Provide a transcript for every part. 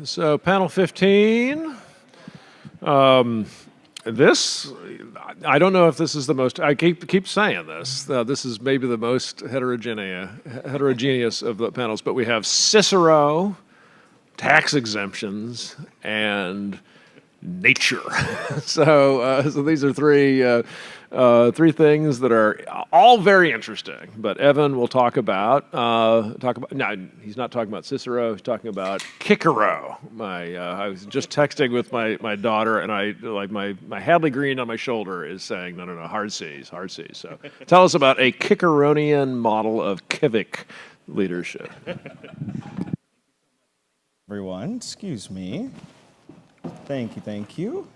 So panel 15, this, I don't know if this is the most, I keep saying this, this is maybe the most heterogeneous of the panels, but we have Cicero, tax exemptions, and nature. So these are three things that are all very interesting. But Evan will talk about no, he's not talking about Cicero. He's talking about Cicero. I was just texting with my daughter, and I like my Hadley Green on my shoulder is saying no, hard C's. So tell us about a Ciceronian model of civic leadership. Everyone, excuse me. Thank you.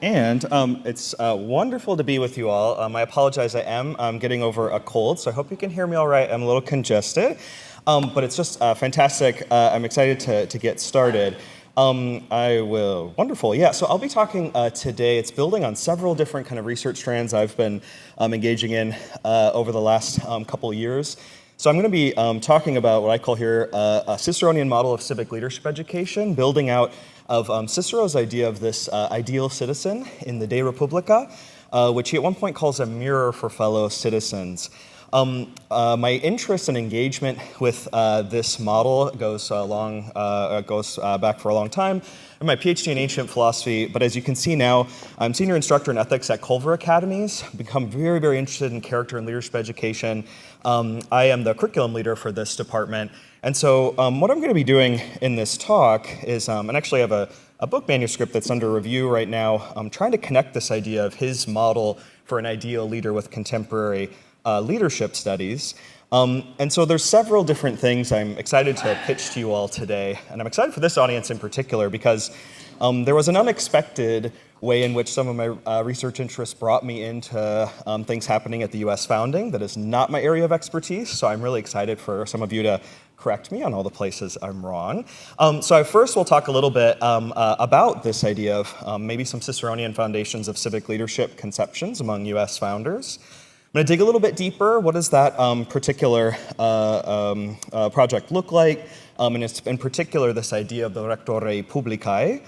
And it's wonderful to be with you all. I apologize, I am getting over a cold, so I hope you can hear me all right. I'm a little congested, but it's just fantastic. I'm excited to get started. Wonderful, yeah. So I'll be talking today. It's building on several different kind of research strands I've been engaging in over the last couple years. So I'm going to be talking about what I call here a Ciceronian model of civic leadership education, building out of Cicero's idea of this ideal citizen in the De Republica, which he at one point calls a mirror for fellow citizens. My interest and engagement with this model goes back for a long time. I have my PhD in ancient philosophy, but as you can see now, I'm senior instructor in ethics at Culver Academies. Become very, very interested in character and leadership education. I am the curriculum leader for this department. And so what I'm going to be doing in this talk is, and actually I have a book manuscript that's under review right now. I'm trying to connect this idea of his model for an ideal leader with contemporary leadership studies. And so there's several different things I'm excited to pitch to you all today. And I'm excited for this audience in particular because there was an unexpected way in which some of my research interests brought me into things happening at the US founding that is not my area of expertise. So I'm really excited for some of you to correct me on all the places I'm wrong. So I first will talk a little bit about this idea of maybe some Ciceronian foundations of civic leadership conceptions among US founders. I'm going to dig a little bit deeper. What does that particular project look like? And it's in particular this idea of the Rectore Publicae.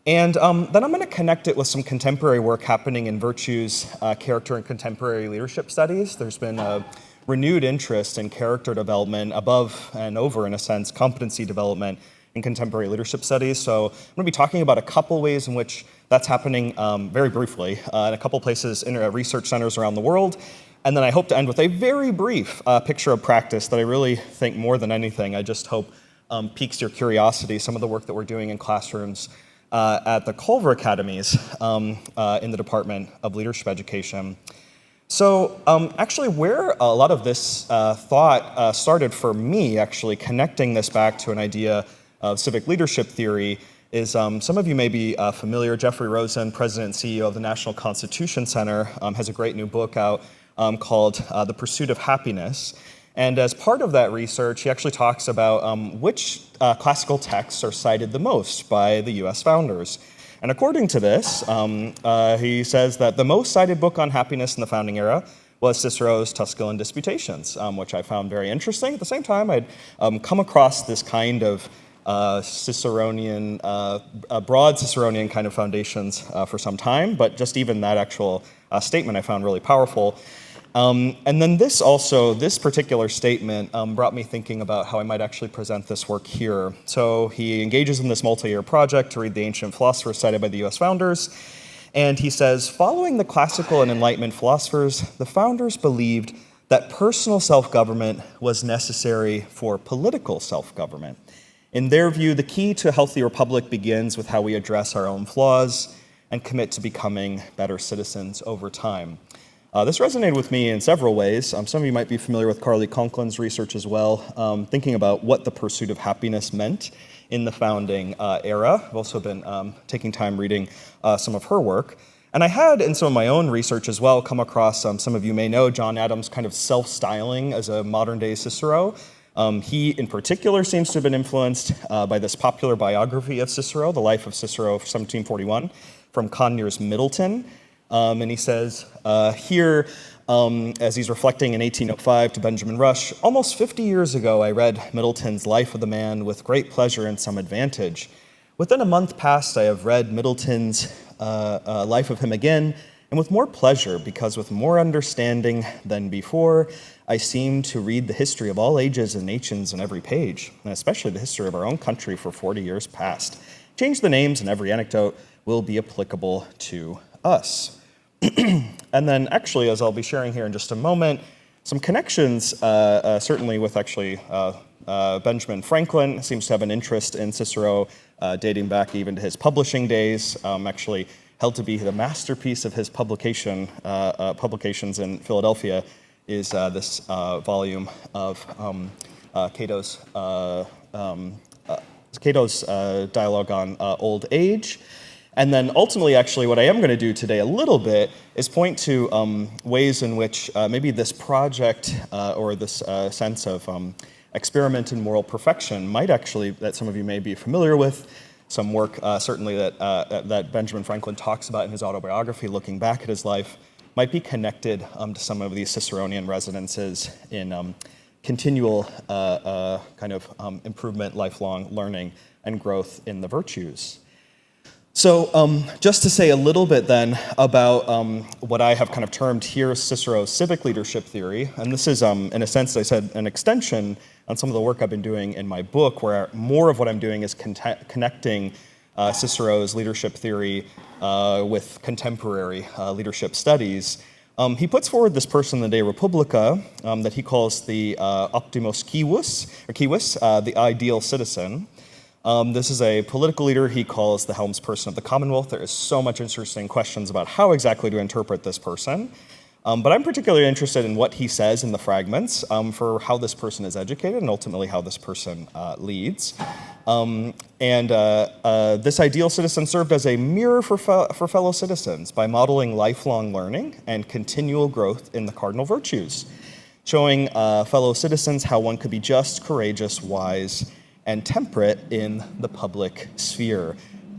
And then I'm going to connect it with some contemporary work happening in virtues, character, and contemporary leadership studies. There's been a renewed interest in character development above and over, in a sense, competency development in contemporary leadership studies. So I'm going to be talking about a couple ways in which that's happening very briefly in a couple places in research centers around the world. And then I hope to end with a very brief picture of practice that I really think more than anything, I just hope piques your curiosity, some of the work that we're doing in classrooms at the Culver Academies in the Department of Leadership Education. So actually where a lot of this thought started for me, actually connecting this back to an idea of civic leadership theory, is some of you may be familiar. Jeffrey Rosen, President and CEO of the National Constitution Center, has a great new book out called The Pursuit of Happiness. And as part of that research, he actually talks about which classical texts are cited the most by the US founders. And according to this, he says that the most cited book on happiness in the founding era was Cicero's Tusculan Disputations, which I found very interesting. At the same time, I'd come across this kind of Ciceronian, broad Ciceronian kind of foundations for some time, but just even that actual statement I found really powerful. And then this particular statement brought me thinking about how I might actually present this work here. So he engages in this multi-year project to read the ancient philosophers cited by the US founders. And he says, following the classical and Enlightenment philosophers, the founders believed that personal self-government was necessary for political self-government. In their view, the key to a healthy republic begins with how we address our own flaws and commit to becoming better citizens over time. This resonated with me in several ways. Some of you might be familiar with Carly Conklin's research as well, thinking about what the pursuit of happiness meant in the founding era. I've also been taking time reading some of her work. And I had, in some of my own research as well, come across, some of you may know, John Adams' kind of self-styling as a modern-day Cicero. He, in particular, seems to have been influenced by this popular biography of Cicero, The Life of Cicero of 1741, from Conyers Middleton. And he says here, as he's reflecting in 1805 to Benjamin Rush, "Almost 50 years ago I read Middleton's Life of the Man with great pleasure and some advantage. Within a month past I have read Middleton's Life of him again, and with more pleasure, because with more understanding than before, I seem to read the history of all ages and nations in every page, and especially the history of our own country for 40 years past. Change the names and every anecdote will be applicable to us." And then actually, as I'll be sharing here in just a moment, some connections, certainly with actually Benjamin Franklin seems to have an interest in Cicero dating back even to his publishing days, actually held to be the masterpiece of his publications in Philadelphia is this volume of Cato's dialogue on old age. And then ultimately, actually, what I am going to do today a little bit is point to ways in which maybe this project or this sense of experiment in moral perfection might actually, that some of you may be familiar with, some work certainly that Benjamin Franklin talks about in his autobiography, looking back at his life, might be connected to some of these Ciceronian resonances in continual kind of improvement, lifelong learning, and growth in the virtues. So just to say a little bit then about what I have kind of termed here Cicero's civic leadership theory, and this is, in a sense, as I said, an extension on some of the work I've been doing in my book, where more of what I'm doing is connecting Cicero's leadership theory with contemporary leadership studies. He puts forward this person in the De Republica that he calls the optimus civis, the ideal citizen. This is a political leader he calls the helmsperson of the Commonwealth. There is so much interesting questions about how exactly to interpret this person. But I'm particularly interested in what he says in the fragments for how this person is educated and ultimately how this person leads. This ideal citizen served as a mirror for fellow citizens by modeling lifelong learning and continual growth in the cardinal virtues, showing fellow citizens how one could be just, courageous, wise, and temperate in the public sphere.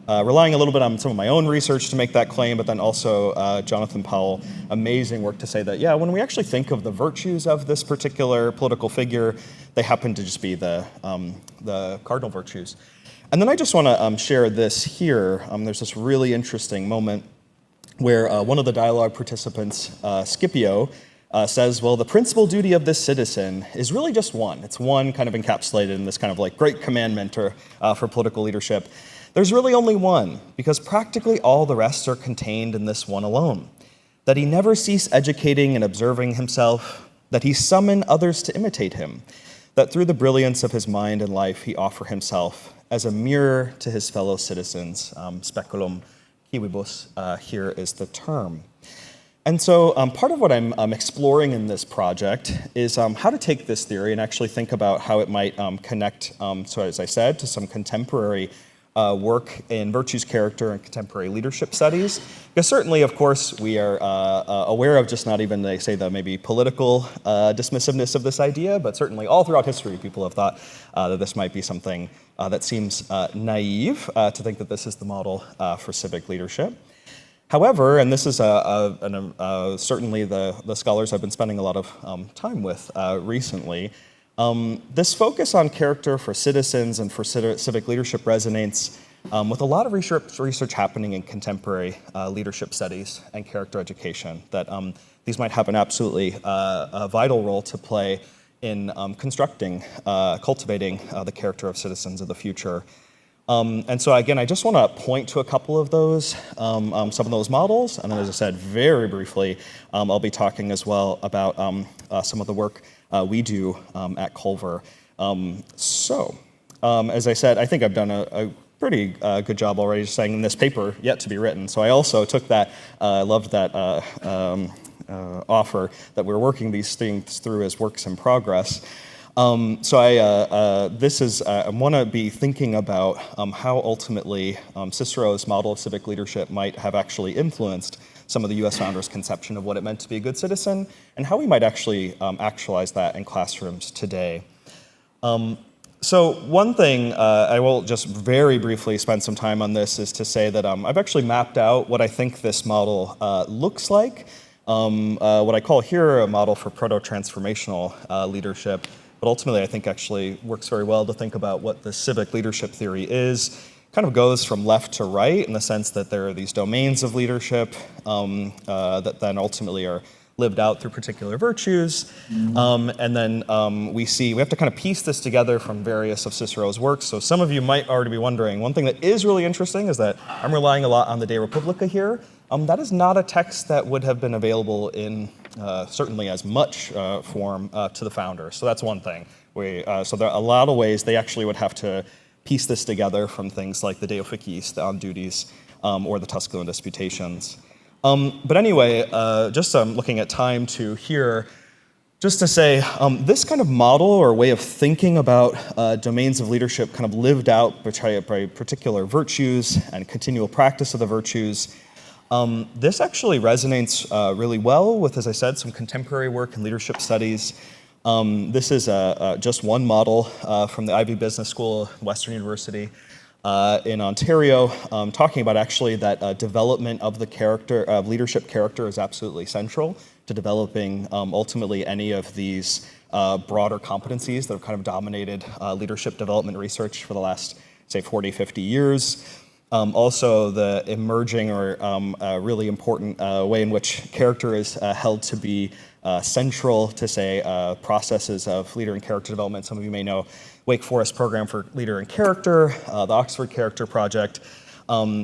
Relying a little bit on some of my own research to make that claim, but then also Jonathan Powell, amazing work to say that, yeah, when we actually think of the virtues of this particular political figure, they happen to just be the cardinal virtues. And then I just want to share this here. There's this really interesting moment where one of the dialogue participants, Scipio, says, well, the principal duty of this citizen is really just one. It's one kind of encapsulated in this kind of like great commandment for political leadership. There's really only one, because practically all the rest are contained in this one alone. That he never cease educating and observing himself, that he summon others to imitate him, that through the brilliance of his mind and life he offer himself as a mirror to his fellow citizens. Speculum civibus, here is the term. And so part of what I'm exploring in this project is how to take this theory and actually think about how it might connect, so as I said, to some contemporary work in virtues, character, and contemporary leadership studies. Because certainly, of course, we are aware of just not even, they say, the maybe political dismissiveness of this idea, but certainly all throughout history, people have thought that this might be something that seems naive to think that this is the model for civic leadership. However, and this is certainly the scholars I've been spending a lot of time with recently, this focus on character for citizens and for civic leadership resonates with a lot of research happening in contemporary leadership studies and character education, that these might have an absolutely a vital role to play in constructing, cultivating the character of citizens of the future. And so again, I just want to point to a couple of those, some of those models, and then as I said, very briefly, I'll be talking as well about some of the work we do at Culver. As I said, I think I've done a pretty good job already just saying this paper yet to be written. So I also took that, loved that offer that we're working these things through as works in progress. I want to be thinking about how ultimately Cicero's model of civic leadership might have actually influenced some of the U.S. founders' conception of what it meant to be a good citizen, and how we might actually actualize that in classrooms today. So one thing, I will just very briefly spend some time on this, is to say that I've actually mapped out what I think this model looks like what I call here a model for proto-transformational leadership, but ultimately I think actually works very well to think about what the civic leadership theory is. Kind of goes from left to right in the sense that there are these domains of leadership that then ultimately are lived out through particular virtues. And then we have to kind of piece this together from various of Cicero's works. So some of you might already be wondering, one thing that is really interesting is that I'm relying a lot on the De Republica here. That is not a text that would have been available in certainly as much form to the founder. So that's one thing. So there are a lot of ways they actually would have to piece this together from things like the De Officiis, the On Duties, or the Tusculan Disputations. But anyway, just looking at time to here, just to say, this kind of model or way of thinking about domains of leadership kind of lived out by particular virtues and continual practice of the virtues, this actually resonates really well with, as I said, some contemporary work in leadership studies. This is just one model from the Ivey Business School, Western University in Ontario, talking about actually that development of the character, of leadership character is absolutely central to developing ultimately any of these broader competencies that have kind of dominated leadership development research for the last, say, 40, 50 years. Also, the emerging or really important way in which character is held to be central to, say, processes of leader and character development. Some of you may know Wake Forest Program for Leader and Character, the Oxford Character Project.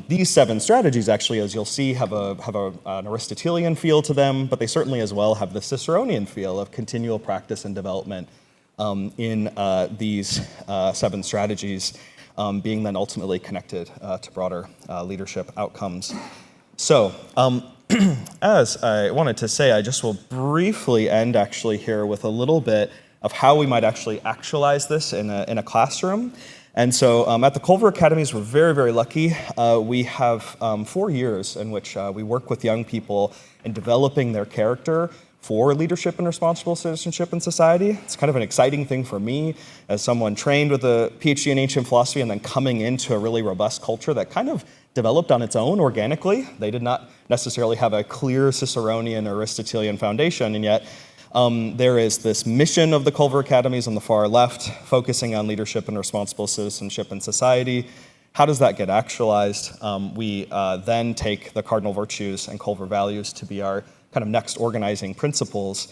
These 7 strategies actually, as you'll see, have an Aristotelian feel to them, but they certainly as well have the Ciceronian feel of continual practice and development in these 7 strategies, being then ultimately connected to broader leadership outcomes. So, as I wanted to say, I just will briefly end actually here with a little bit of how we might actually actualize this in a classroom. And so at the Culver Academies, we're very, very lucky. We have 4 years in which we work with young people in developing their character for leadership and responsible citizenship in society. It's kind of an exciting thing for me as someone trained with a PhD in ancient philosophy and then coming into a really robust culture that kind of developed on its own organically. They did not necessarily have a clear Ciceronian or Aristotelian foundation, and yet there is this mission of the Culver Academies on the far left, focusing on leadership and responsible citizenship in society. How does that get actualized? We then take the cardinal virtues and Culver values to be our kind of next organizing principles.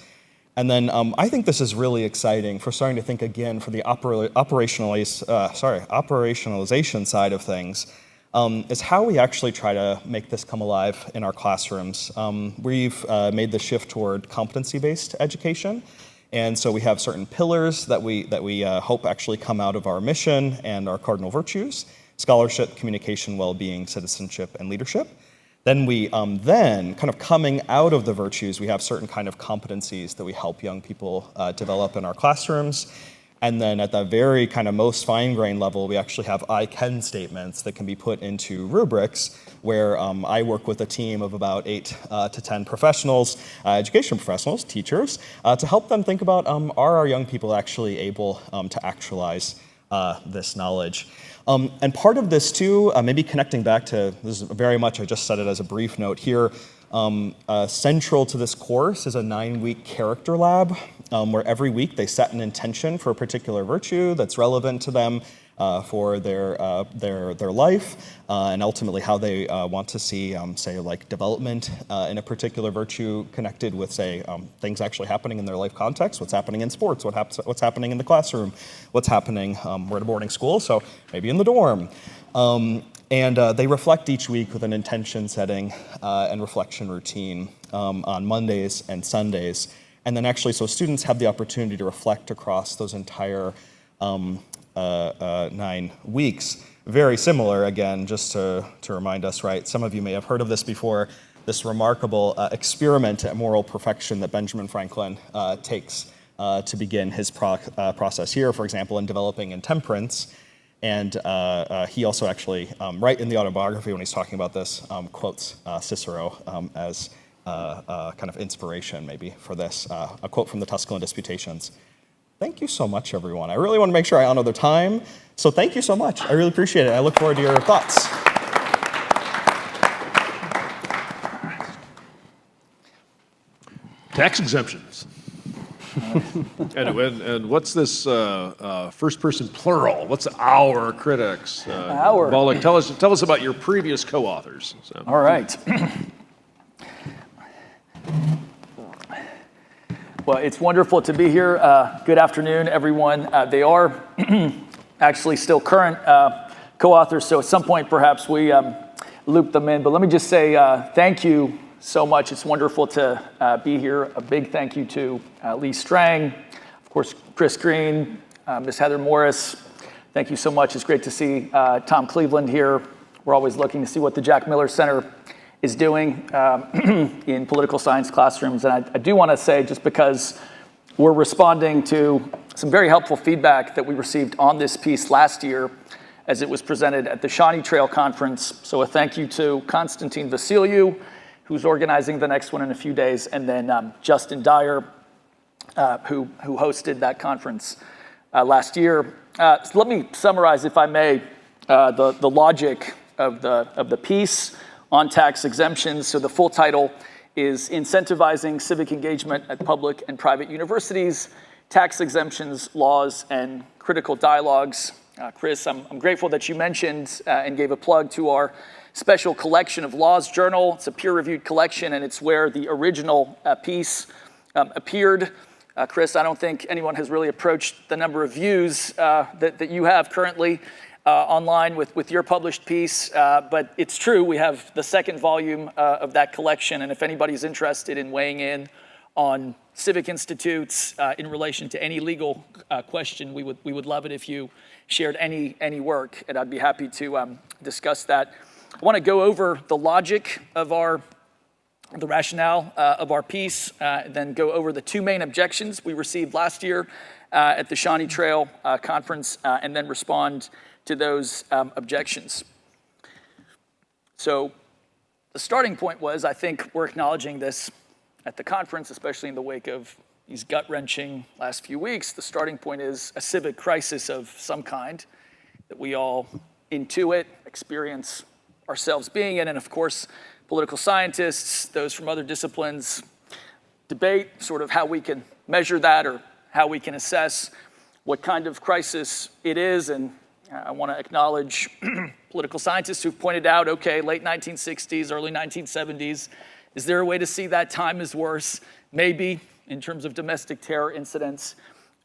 And then I think this is really exciting for starting to think again for the operationalization side of things. Is how we actually try to make this come alive in our classrooms. We've made the shift toward competency-based education, and so we have certain pillars that we hope actually come out of our mission and our cardinal virtues: scholarship, communication, well-being, citizenship, and leadership. Then we kind of coming out of the virtues, we have certain kind of competencies that we help young people develop in our classrooms. And then at the very kind of most fine-grained level, we actually have I can statements that can be put into rubrics where I work with a team of about 8 to 10 professionals, education professionals, teachers, to help them think about are our young people actually able to actualize this knowledge. And part of this too, maybe connecting back to, this is very much, I just said it as a brief note here, central to this course is a 9-week character lab where every week they set an intention for a particular virtue that's relevant to them for their life and ultimately how they want to see, say, like development in a particular virtue connected with, say, things actually happening in their life context, what's happening in sports, what's happening in the classroom, what's happening, we're at a boarding school, so maybe in the dorm. And they reflect each week with an intention setting and reflection routine on Mondays and Sundays. And then actually, so students have the opportunity to reflect across those entire 9 weeks. Very similar, again, just to remind us, right? Some of you may have heard of this before, this remarkable experiment at moral perfection that Benjamin Franklin takes to begin his process here, for example, in developing intemperance. And he also actually, right in the autobiography when he's talking about this, quotes Cicero as kind of inspiration maybe for this, a quote from the Tusculan Disputations. Thank you so much, everyone. I really want to make sure I honor the time. So thank you so much. I really appreciate it. I look forward to your thoughts. Tax exemptions. And what's this first person plural? What's our critics? Our. Volek, tell us about your previous co-authors. So. All right. Well, it's wonderful to be here. Good afternoon, everyone. They are actually still current co-authors, so at some point perhaps we loop them in. But let me just say thank you so much. It's wonderful to be here. A big thank you to Lee Strang, of course, Chris Green, Ms. Heather Morris. Thank you so much. It's great to see Tom Cleveland here. We're always looking to see what the Jack Miller Center is doing in political science classrooms. And I do want to say, just because we're responding to some very helpful feedback that we received on this piece last year as it was presented at the Shawnee Trail Conference. So a thank you to Konstantin Vasiliou, who's organizing the next one in a few days, and then Justin Dyer, who hosted that conference last year. So let me summarize, if I may, the logic of the piece on tax exemptions. So the full title is Incentivizing Civic Engagement at Public and Private Universities, Tax Exemptions, Laws, and Critical Dialogues. Chris, I'm grateful that you mentioned and gave a plug to our special collection of Laws Journal. It's a peer-reviewed collection, and it's where the original piece appeared. Chris, I don't think anyone has really approached the number of views that you have currently online with your published piece, but it's true, we have the second volume of that collection, and if anybody's interested in weighing in on civic institutes in relation to any legal question, we would love it if you shared any work, and I'd be happy to discuss that. I want to go over the logic of the rationale of our piece, then go over the two main objections we received last year at the Shawnee Trail Conference, and then respond to those objections. So the starting point was, I think we're acknowledging this at the conference, especially in the wake of these gut-wrenching last few weeks. The starting point is a civic crisis of some kind that we all intuit, experience ourselves being in, and of course, political scientists, those from other disciplines, debate sort of how we can measure that or how we can assess what kind of crisis it is. And I want to acknowledge political scientists who've pointed out, okay, late 1960s, early 1970s, is there a way to see that time is worse? Maybe, in terms of domestic terror incidents.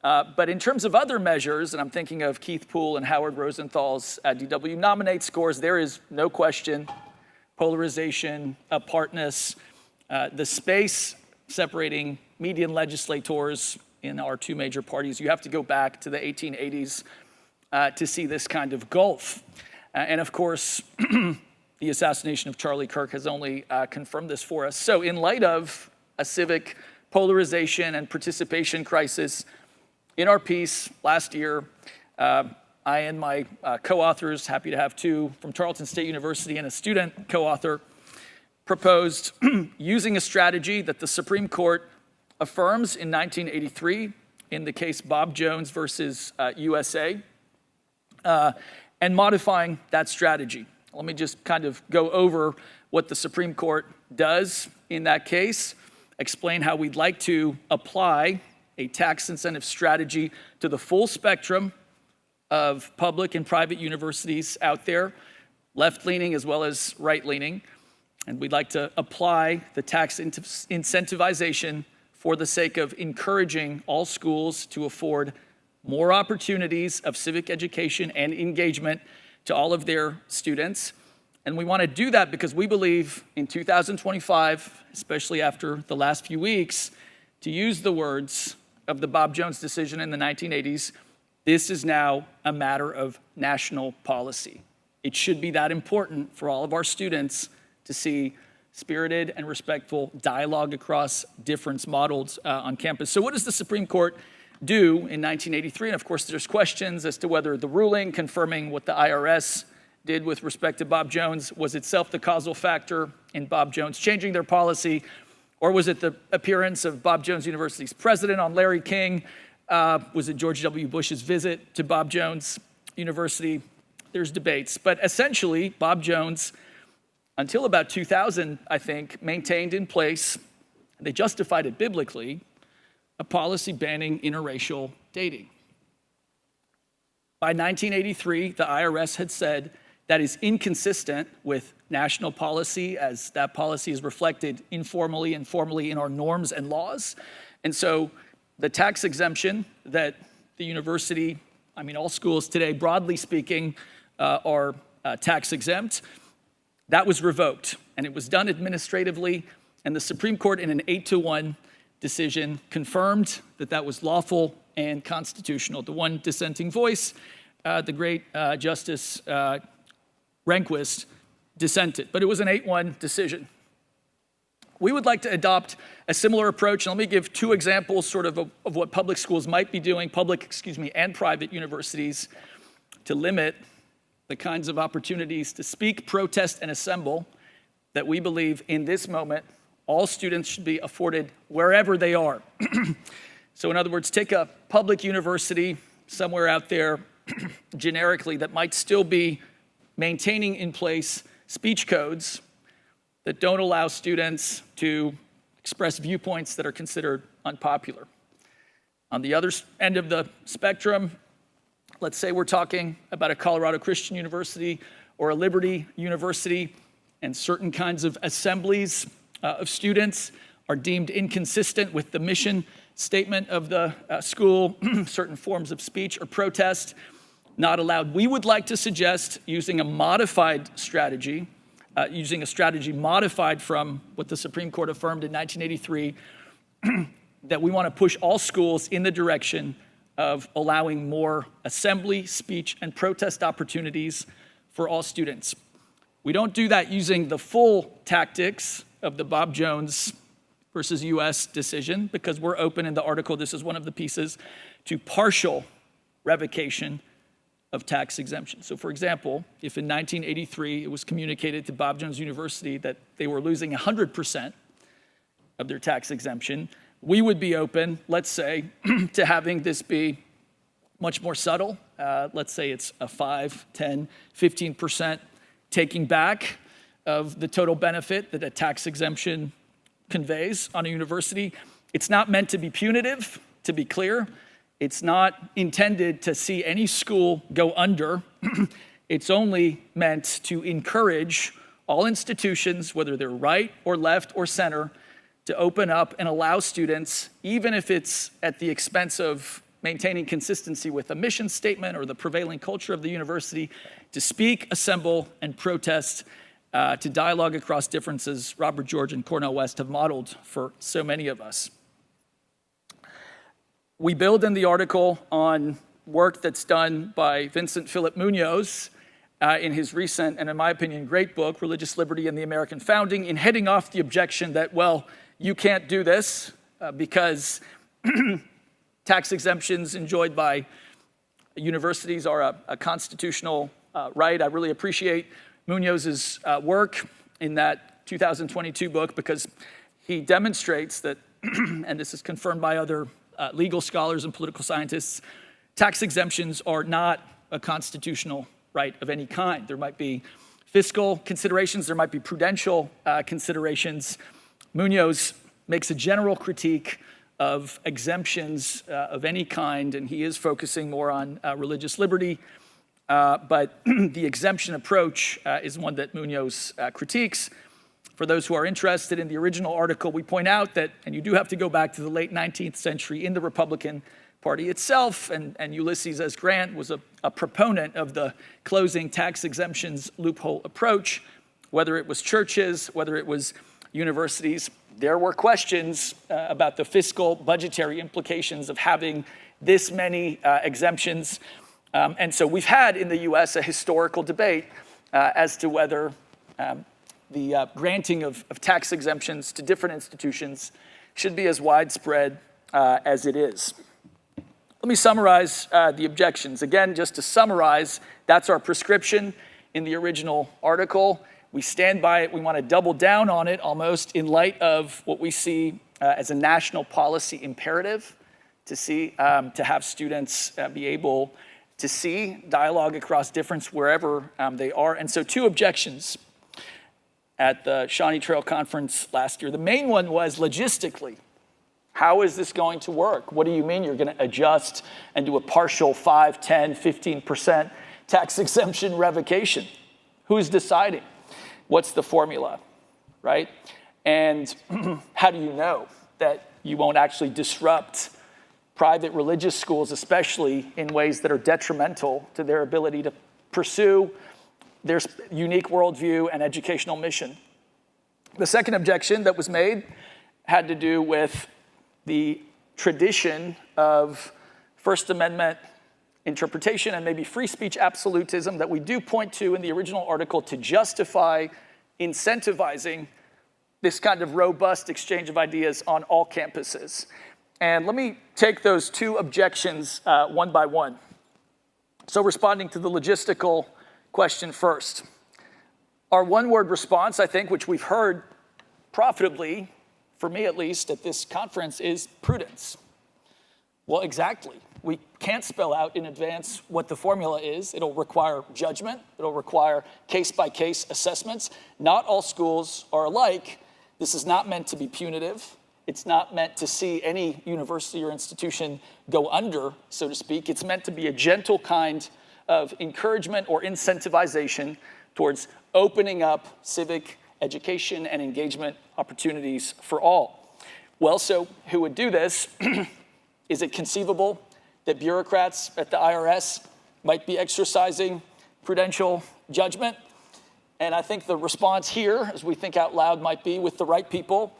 But in terms of other measures, and I'm thinking of Keith Poole and Howard Rosenthal's DW Nominate scores, there is no question polarization, apartness, the space separating median legislators in our two major parties. You have to go back to the 1880s to see this kind of gulf. And of course, the assassination of Charlie Kirk has only confirmed this for us. So in light of a civic polarization and participation crisis, in our piece last year, I and my co-authors, happy to have two from Tarleton State University and a student co-author, proposed using a strategy that the Supreme Court affirms in 1983 in the case Bob Jones versus USA, and modifying that strategy. Let me just kind of go over what the Supreme Court does in that case, explain how we'd like to apply a tax incentive strategy to the full spectrum of public and private universities out there, left-leaning as well as right-leaning. And we'd like to apply the tax incentivization for the sake of encouraging all schools to afford more opportunities of civic education and engagement to all of their students. And we want to do that because we believe in 2025, especially after the last few weeks, to use the words of the Bob Jones decision in the 1980s, this is now a matter of national policy. It should be that important for all of our students to see spirited and respectful dialogue across difference modeled on campus. So what does the Supreme Court do in 1983? And of course, there's questions as to whether the ruling confirming what the IRS did with respect to Bob Jones was itself the causal factor in Bob Jones changing their policy, or was it the appearance of Bob Jones University's president on Larry King? Was it George W. Bush's visit to Bob Jones University? There's debates. But essentially, Bob Jones, until about 2000, I think, maintained in place They justified it biblically, a policy banning interracial dating. By 1983, the IRS had said that is inconsistent with national policy, as that policy is reflected informally and formally in our norms and laws. And so the tax exemption that the university, all schools today, broadly speaking, are tax exempt, that was revoked. And it was done administratively, and the Supreme Court, in an 8-1 decision, confirmed that that was lawful and constitutional. The one dissenting voice, the great Justice Rehnquist, dissented, but it was an 8-1 decision. We would like to adopt a similar approach, and let me give two examples of what public schools might be doing, and private universities, to limit the kinds of opportunities to speak, protest, and assemble that we believe in this moment all students should be afforded wherever they are. So in other words, take a public university somewhere out there generically that might still be maintaining in place speech codes that don't allow students to express viewpoints that are considered unpopular. On the other end of the spectrum, let's say we're talking about a Colorado Christian University or a Liberty University, and certain kinds of assemblies of students are deemed inconsistent with the mission statement of the school, certain forms of speech or protest not allowed. We would like to suggest using a modified strategy, using a strategy modified from what the Supreme Court affirmed in 1983, that we want to push all schools in the direction of allowing more assembly, speech, and protest opportunities for all students. We don't do that using the full tactics of the Bob Jones versus U.S. decision, because we're open in the article, this is one of the pieces, to partial revocation of tax exemption. So for example, if in 1983 it was communicated to Bob Jones University that they were losing 100% of their tax exemption, we would be open, let's say, to having this be much more subtle. Let's say it's a 5, 10, 15% taking back of the total benefit that a tax exemption conveys on a university. It's not meant to be punitive, to be clear. It's not intended to see any school go under. It's only meant to encourage all institutions, whether they're right or left or center, to open up and allow students, even if it's at the expense of maintaining consistency with a mission statement or the prevailing culture of the university, to speak, assemble, and protest, to dialogue across differences Robert George and Cornel West have modeled for so many of us. We build in the article on work that's done by Vincent Philip Munoz in his recent, and in my opinion, great book, Religious Liberty and the American Founding, in heading off the objection that, well, you can't do this because tax exemptions enjoyed by universities are a constitutional right. I really appreciate Munoz's work in that 2022 book, because he demonstrates that, and this is confirmed by other legal scholars and political scientists, tax exemptions are not a constitutional right of any kind. There might be fiscal considerations, there might be prudential considerations. Munoz makes a general critique of exemptions of any kind, and he is focusing more on religious liberty. But the exemption approach is one that Munoz critiques. For those who are interested in the original article, we point out that, and you do have to go back to the late 19th century in the Republican Party itself, and Ulysses S. Grant was a proponent of the closing tax exemptions loophole approach. Whether it was churches, whether it was universities, there were questions about the fiscal budgetary implications of having this many exemptions. And so we've had in the US a historical debate as to whether the granting of tax exemptions to different institutions should be as widespread as it is. Let me summarize the objections. Again, just to summarize, that's our prescription in the original article. We stand by it. We want to double down on it almost in light of what we see as a national policy imperative to have students be able to see dialogue across difference wherever they are. And so two objections. at the Shawnee Trail Conference last year. The main one was logistically. How is this going to work? What do you mean you're going to adjust and do a partial 5, 10, 15% tax exemption revocation? Who's deciding? What's the formula, right? And how do you know that you won't actually disrupt private religious schools, especially in ways that are detrimental to their ability to pursue their unique worldview and educational mission? The second objection that was made had to do with the tradition of First Amendment interpretation and maybe free speech absolutism that we do point to in the original article to justify incentivizing this kind of robust exchange of ideas on all campuses. And let me take those two objections one by one. So responding to the logistical question first. Our one-word response, I think, which we've heard profitably, for me at least, at this conference, is prudence. Well, exactly. We can't spell out in advance what the formula is. It'll require judgment. It'll require case-by-case assessments. Not all schools are alike. This is not meant to be punitive. It's not meant to see any university or institution go under, so to speak. It's meant to be a gentle kind of encouragement or incentivization towards opening up civic education and engagement opportunities for all. Well, so who would do this? Is it conceivable that bureaucrats at the IRS might be exercising prudential judgment? And I think the response here, as we think out loud, might be with the right people.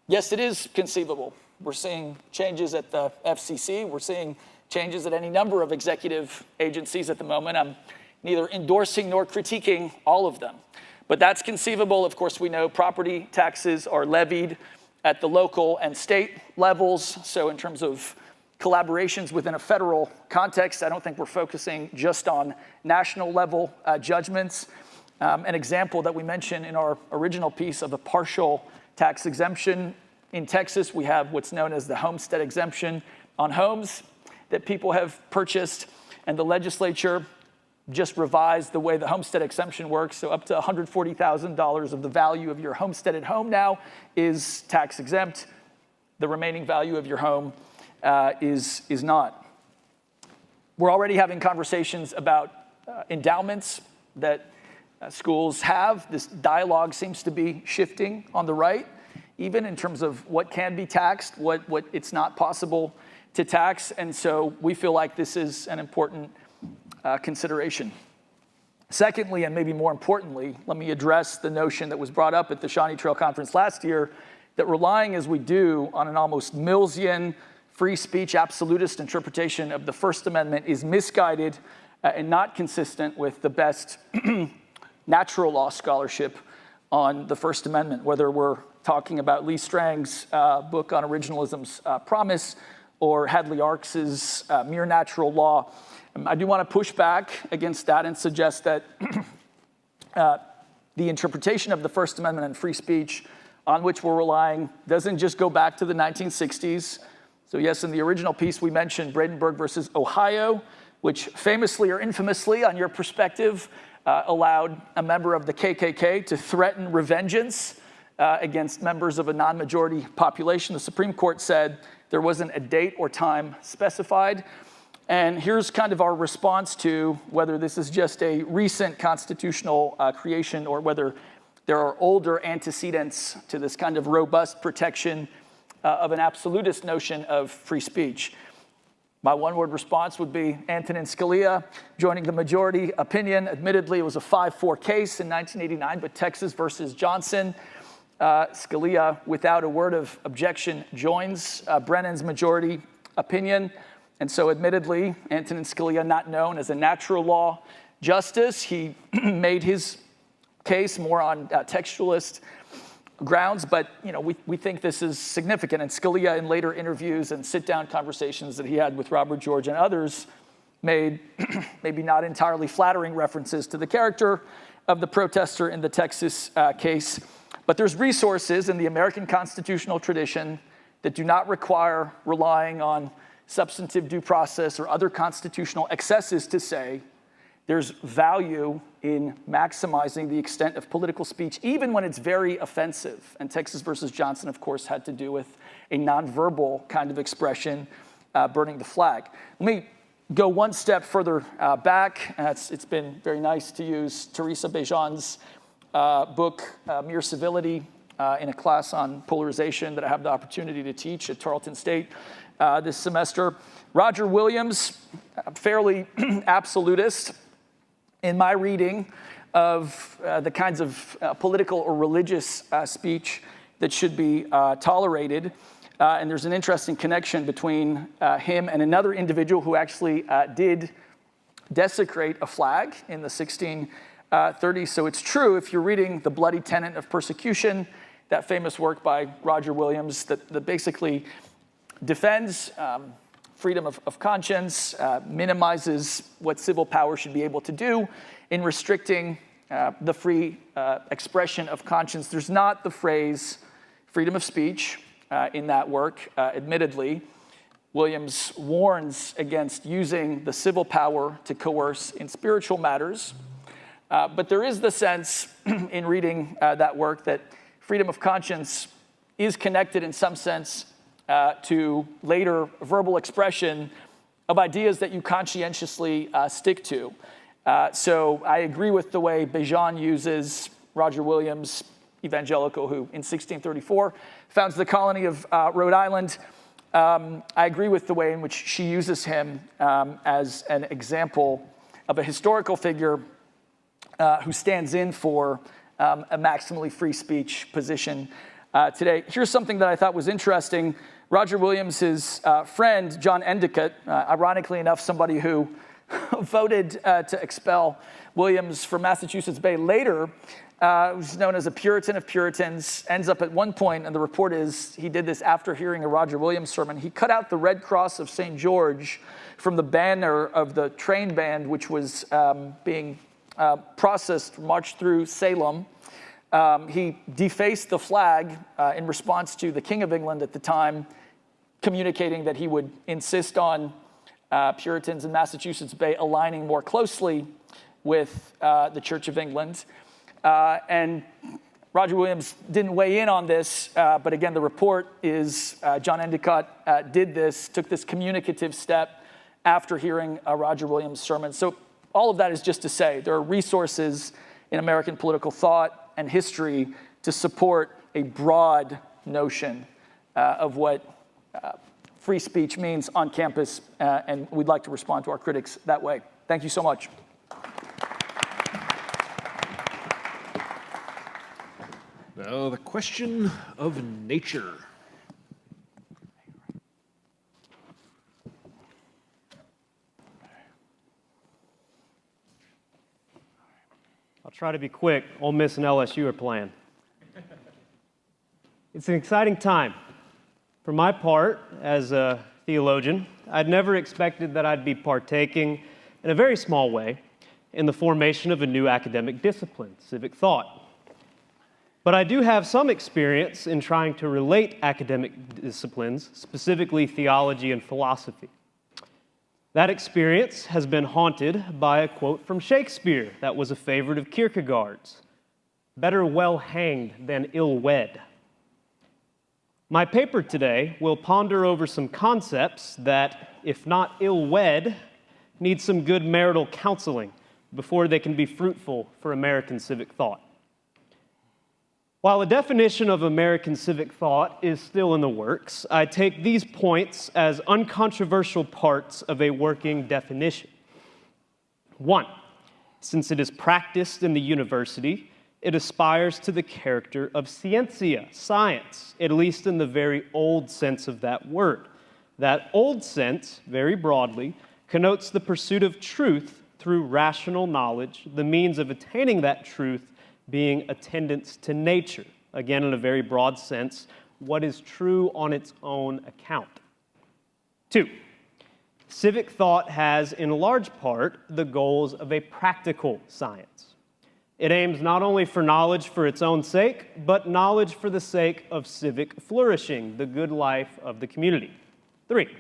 Yes, it is conceivable. We're seeing changes at the FCC. We're seeing changes at any number of executive agencies at the moment. I'm neither endorsing nor critiquing all of them. But that's conceivable. Of course, we know property taxes are levied at the local and state levels. So in terms of collaborations within a federal context, I don't think we're focusing just on national level judgments. An example that we mentioned in our original piece of a partial tax exemption in Texas, we have what's known as the homestead exemption on homes that people have purchased, and the legislature just revised the way the homestead exemption works. So up to $140,000 of the value of your homesteaded home now is tax exempt. The remaining value of your home is not. We're already having conversations about endowments that schools have. This dialogue seems to be shifting on the right, even in terms of what can be taxed, what it's not possible to tax. And so we feel like this is an important consideration. Secondly, and maybe more importantly, let me address the notion that was brought up at the Shawnee Trail Conference last year that relying as we do on an almost Millsian free speech absolutist interpretation of the First Amendment is misguided and not consistent with the best natural law scholarship on the First Amendment, whether we're talking about Lee Strang's book on originalism's promise or Hadley Arkes's Mere Natural Law. I do want to push back against that and suggest that the interpretation of the First Amendment and free speech on which we're relying doesn't just go back to the 1960s. So yes, in the original piece we mentioned Bradenburg versus Ohio, which famously or infamously, on your perspective, allowed a member of the KKK to threaten revengeance against members of a non-majority population. The Supreme Court said there wasn't a date or time specified. And here's kind of our response to whether this is just a recent constitutional creation or whether there are older antecedents to this kind of robust protection of an absolutist notion of free speech. My one-word response would be Antonin Scalia joining the majority opinion. Admittedly, it was a 5-4 case in 1989, but Texas versus Johnson, Scalia, without a word of objection, joins Brennan's majority opinion. And so admittedly, Antonin Scalia, not known as a natural law justice, he made his case more on textualist grounds, but we think this is significant. And Scalia, in later interviews and sit-down conversations that he had with Robert George and others, made maybe not entirely flattering references to the character of the protester in the Texas case. But there's resources in the American constitutional tradition that do not require relying on substantive due process or other constitutional excesses to say there's value in maximizing the extent of political speech, even when it's very offensive. And Texas versus Johnson, of course, had to do with a nonverbal kind of expression, burning the flag. Let me go one step further back. It's been very nice to use Teresa Bejan's book, Mere Civility, in a class on polarization that I have the opportunity to teach at Tarleton State this semester. Roger Williams, fairly absolutist in my reading of the kinds of political or religious speech that should be tolerated. And there's an interesting connection between him and another individual who actually did desecrate a flag in the 1630s. So it's true, if you're reading The Bloody Tenet of Persecution, that famous work by Roger Williams that basically defends freedom of conscience, minimizes what civil power should be able to do in restricting the free expression of conscience. There's not the phrase freedom of speech in that work, admittedly. Williams warns against using the civil power to coerce in spiritual matters. But there is the sense in reading that work that freedom of conscience is connected in some sense to later verbal expression of ideas that you conscientiously stick to. So I agree with the way Bejan uses Roger Williams, evangelical, who in 1634 founds the colony of Rhode Island. I agree with the way in which she uses him as an example of a historical figure who stands in for a maximally free speech position today. Here's something that I thought was interesting. Roger Williams' friend, John Endicott, ironically enough, somebody who voted to expel Williams from Massachusetts Bay later, who's known as a Puritan of Puritans, ends up at one point, and the report is he did this after hearing a Roger Williams sermon. He cut out the Red Cross of St. George from the banner of the train band, which was being marched through Salem. He defaced the flag in response to the King of England at the time, communicating that he would insist on Puritans in Massachusetts Bay aligning more closely with the Church of England. And Roger Williams didn't weigh in on this, but again, the report is John Endicott did this, took this communicative step after hearing a Roger Williams sermon. So all of that is just to say there are resources in American political thought and history to support a broad notion of what free speech means on campus, and we'd like to respond to our critics that way. Thank you so much. Now, the question of nature. I'll try to be quick. Ole Miss and LSU are playing. It's an exciting time. For my part, as a theologian, I'd never expected that I'd be partaking in a very small way in the formation of a new academic discipline, civic thought. But I do have some experience in trying to relate academic disciplines, specifically theology and philosophy. That experience has been haunted by a quote from Shakespeare that was a favorite of Kierkegaard's: "Better well hanged than ill wed." My paper today will ponder over some concepts that, if not ill wed, need some good marital counseling before they can be fruitful for American civic thought. While a definition of American civic thought is still in the works, I take these points as uncontroversial parts of a working definition. 1, since it is practiced in the university, it aspires to the character of scientia, science, at least in the very old sense of that word. That old sense, very broadly, connotes the pursuit of truth through rational knowledge, the means of attaining that truth being attendance to nature. Again, in a very broad sense, what is true on its own account. 2, civic thought has, in large part, the goals of a practical science. It aims not only for knowledge for its own sake, but knowledge for the sake of civic flourishing, the good life of the community. 3,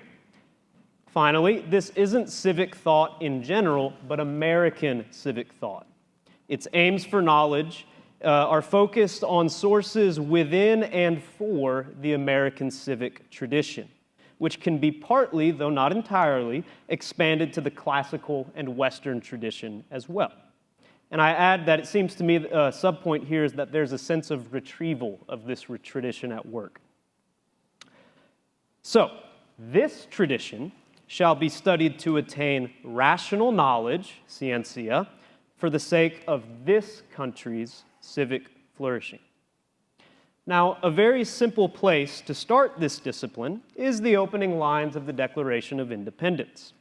Finally, this isn't civic thought in general, but American civic thought. Its aims for knowledge are focused on sources within and for the American civic tradition, which can be partly, though not entirely, expanded to the classical and Western tradition as well. And I add that it seems to me a subpoint here is that there's a sense of retrieval of this tradition at work. So, this tradition shall be studied to attain rational knowledge, scientia, for the sake of this country's civic flourishing. Now, a very simple place to start this discipline is the opening lines of the Declaration of Independence.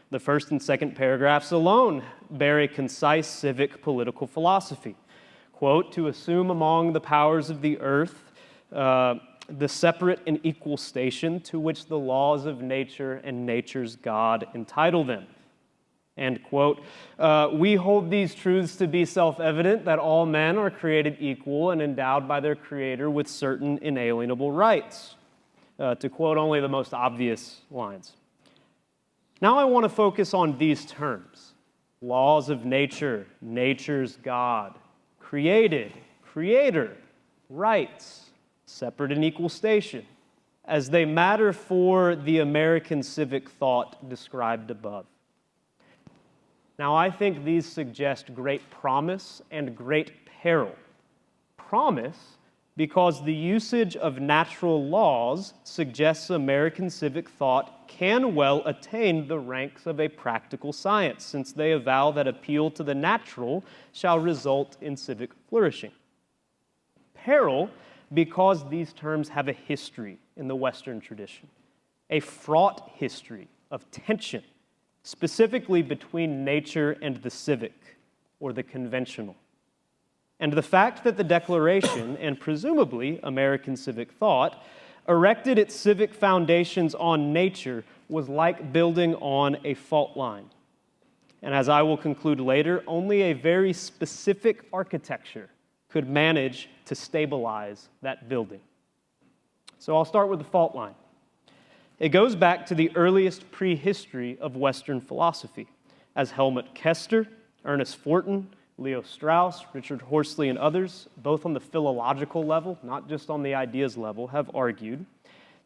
The first and second paragraphs alone bear a concise civic political philosophy. Quote, to assume among the powers of the earth the separate and equal station to which the laws of nature and nature's God entitle them. End quote. We hold these truths to be self-evident that all men are created equal and endowed by their Creator with certain inalienable rights, to quote only the most obvious lines. Now I want to focus on these terms: laws of nature, nature's God, created, creator, rights, separate and equal station, as they matter for the American civic thought described above. Now, I think these suggest great promise and great peril. Promise, because the usage of natural laws suggests American civic thought can well attain the ranks of a practical science, since they avow that appeal to the natural shall result in civic flourishing. Peril, because these terms have a history in the Western tradition, a fraught history of tension, specifically between nature and the civic, or the conventional. And the fact that the Declaration, and presumably American civic thought, erected its civic foundations on nature was like building on a fault line. And as I will conclude later, only a very specific architecture could manage to stabilize that building. So I'll start with the fault line. It goes back to the earliest prehistory of Western philosophy, as Helmut Kester, Ernest Fortin, Leo Strauss, Richard Horsley, and others, both on the philological level, not just on the ideas level, have argued.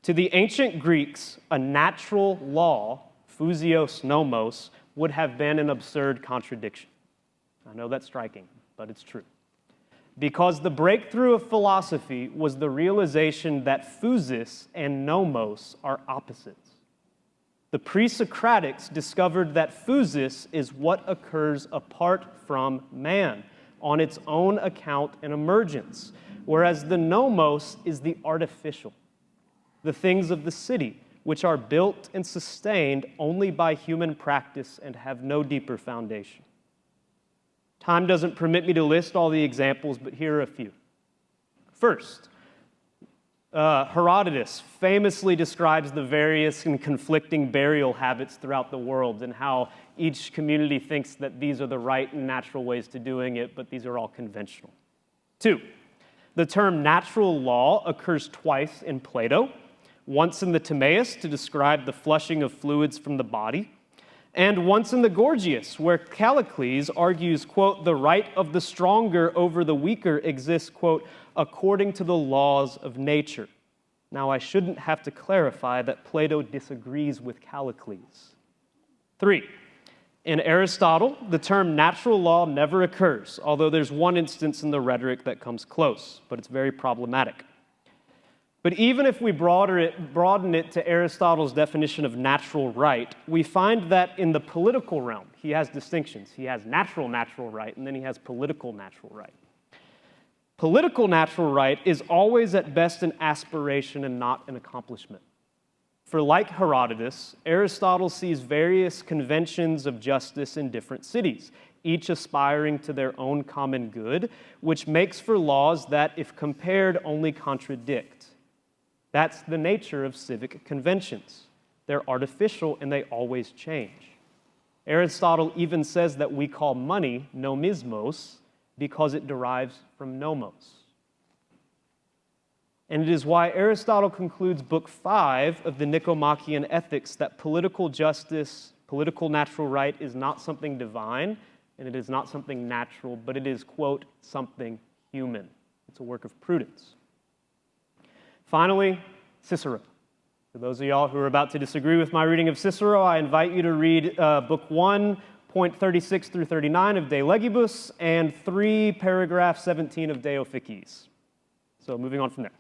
To the ancient Greeks, a natural law, physios nomos, would have been an absurd contradiction. I know that's striking, but it's true. Because the breakthrough of philosophy was the realization that physis and nomos are opposites. The pre-Socratics discovered that physis is what occurs apart from man, on its own account and emergence, whereas the nomos is the artificial, the things of the city, which are built and sustained only by human practice and have no deeper foundation. Time doesn't permit me to list all the examples, but here are a few. First, Herodotus famously describes the various and conflicting burial habits throughout the world and how each community thinks that these are the right and natural ways to doing it, but these are all conventional. Two, the term natural law occurs twice in Plato, once in the Timaeus to describe the flushing of fluids from the body, and once in the Gorgias, where Callicles argues, quote, the right of the stronger over the weaker exists, quote, according to the laws of nature. Now, I shouldn't have to clarify that Plato disagrees with Callicles. Three, in Aristotle, the term natural law never occurs, although there's one instance in the rhetoric that comes close, but it's very problematic. But even if we broaden it to Aristotle's definition of natural right, we find that in the political realm, he has distinctions. He has natural right, and then he has political natural right. Political natural right is always at best an aspiration and not an accomplishment. For like Herodotus, Aristotle sees various conventions of justice in different cities, each aspiring to their own common good, which makes for laws that, if compared, only contradict. That's the nature of civic conventions. They're artificial and they always change. Aristotle even says that we call money nomismos because it derives from nomos. And it is why Aristotle concludes Book 5 of the Nicomachean Ethics that political justice, political natural right is not something divine, and it is not something natural, but it is, quote, something human. It's a work of prudence. Finally, Cicero. For those of y'all who are about to disagree with my reading of Cicero, I invite you to read Book 1.36 through 39 of De Legibus and 3 paragraph 17 of De Officiis. So moving on from there.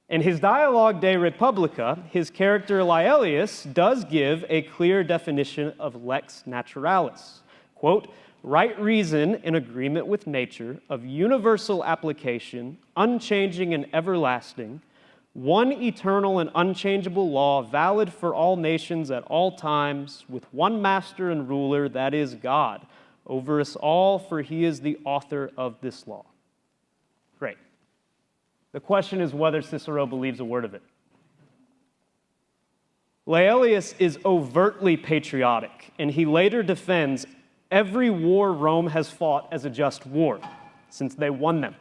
In his dialogue De Republica, his character Laelius does give a clear definition of lex naturalis. Quote, right reason in agreement with nature, of universal application, unchanging and everlasting, one eternal and unchangeable law, valid for all nations at all times, with one master and ruler, that is God, over us all, for he is the author of this law. Great. The question is whether Cicero believes a word of it. Laelius is overtly patriotic, and he later defends every war Rome has fought as a just war, since they won them.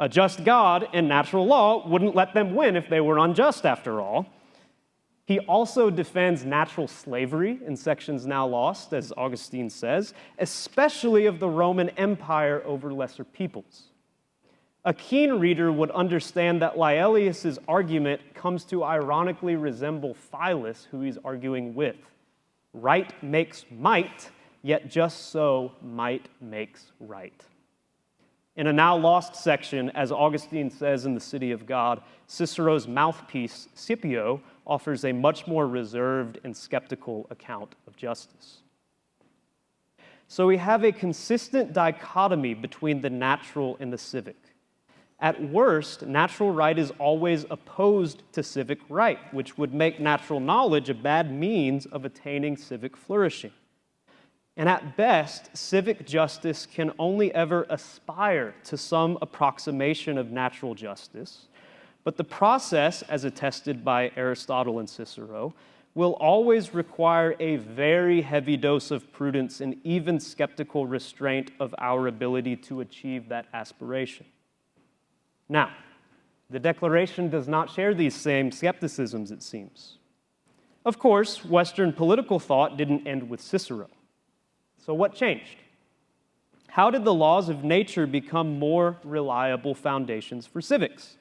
A just God and natural law wouldn't let them win if they were unjust, after all. He also defends natural slavery in sections now lost, as Augustine says, especially of the Roman Empire over lesser peoples. A keen reader would understand that Laelius' argument comes to ironically resemble Philus, who he's arguing with. Right makes might, yet just so might makes right. In a now lost section, as Augustine says in The City of God, Cicero's mouthpiece, Scipio, offers a much more reserved and skeptical account of justice. So we have a consistent dichotomy between the natural and the civic. At worst, natural right is always opposed to civic right, which would make natural knowledge a bad means of attaining civic flourishing. And at best, civic justice can only ever aspire to some approximation of natural justice, but the process, as attested by Aristotle and Cicero, will always require a very heavy dose of prudence and even skeptical restraint of our ability to achieve that aspiration. Now, the Declaration does not share these same skepticisms, it seems. Of course, Western political thought didn't end with Cicero. So what changed? How did the laws of nature become more reliable foundations for civics?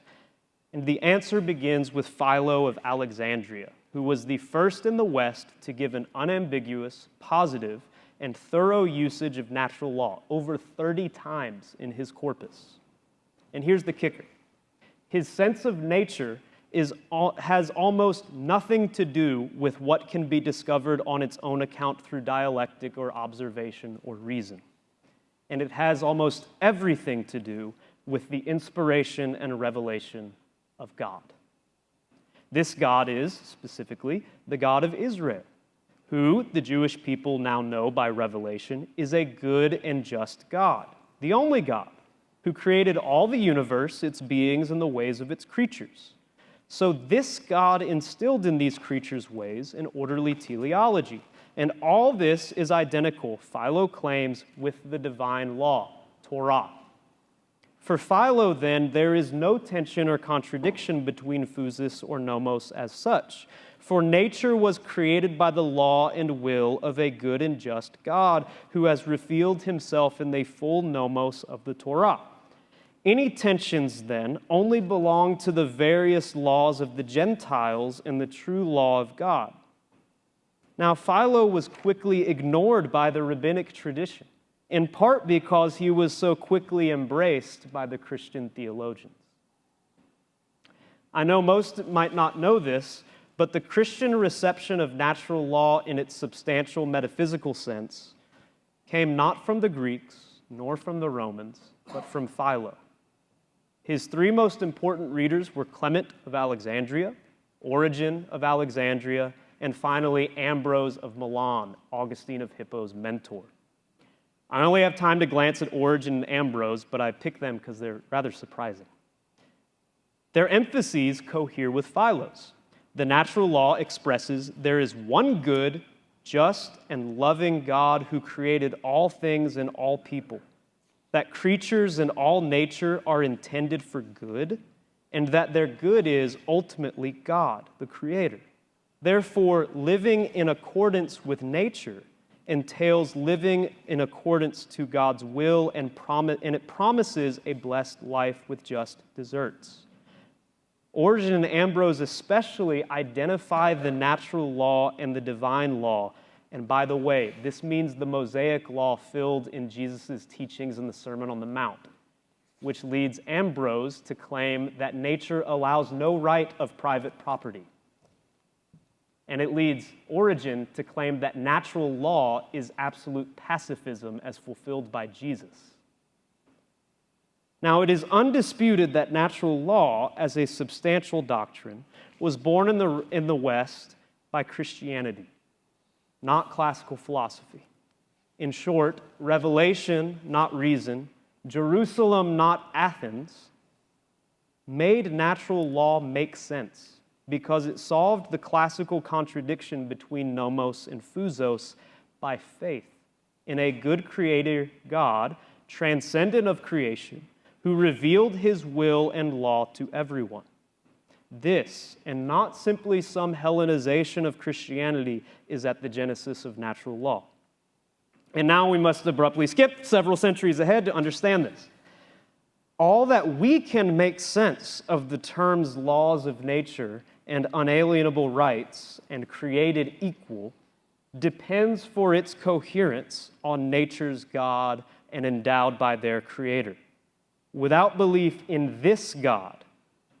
And the answer begins with Philo of Alexandria, who was the first in the West to give an unambiguous, positive, and thorough usage of natural law, over 30 times in his corpus. And here's the kicker. His sense of nature has almost nothing to do with what can be discovered on its own account through dialectic or observation or reason. And it has almost everything to do with the inspiration and revelation of God. This God is, specifically, the God of Israel, who, the Jewish people now know by revelation, is a good and just God, the only God, who created all the universe, its beings, and the ways of its creatures. So this God instilled in these creatures' ways an orderly teleology, and all this is identical, Philo claims, with the divine law, Torah. For Philo, then, there is no tension or contradiction between physis or nomos as such, for nature was created by the law and will of a good and just God who has revealed himself in the full nomos of the Torah. Any tensions, then, only belong to the various laws of the Gentiles and the true law of God. Now, Philo was quickly ignored by the rabbinic tradition, in part because he was so quickly embraced by the Christian theologians. I know most might not know this, but the Christian reception of natural law in its substantial metaphysical sense came not from the Greeks, nor from the Romans, but from Philo. His three most important readers were Clement of Alexandria, Origen of Alexandria, and finally Ambrose of Milan, Augustine of Hippo's mentor. I only have time to glance at Origen and Ambrose, but I picked them because they're rather surprising. Their emphases cohere with Philo's. The natural law expresses there is one good, just, and loving God who created all things and all people, that creatures and all nature are intended for good, and that their good is ultimately God, the Creator. Therefore, living in accordance with nature entails living in accordance to God's will, and it promises a blessed life with just deserts. Origen and Ambrose especially identify the natural law and the divine law. And by the way, this means the Mosaic law filled in Jesus' teachings in the Sermon on the Mount, which leads Ambrose to claim that nature allows no right of private property. And it leads Origen to claim that natural law is absolute pacifism as fulfilled by Jesus. Now, it is undisputed that natural law, as a substantial doctrine, was born in the West by Christianity, not classical philosophy. In short, revelation, not reason, Jerusalem, not Athens, made natural law make sense because it solved the classical contradiction between nomos and phusos by faith in a good creator God, transcendent of creation, who revealed his will and law to everyone. This, and not simply some Hellenization of Christianity, is at the genesis of natural law. And now we must abruptly skip several centuries ahead to understand this. All that we can make sense of the terms laws of nature and unalienable rights and created equal depends for its coherence on nature's God and endowed by their Creator. Without belief in this God,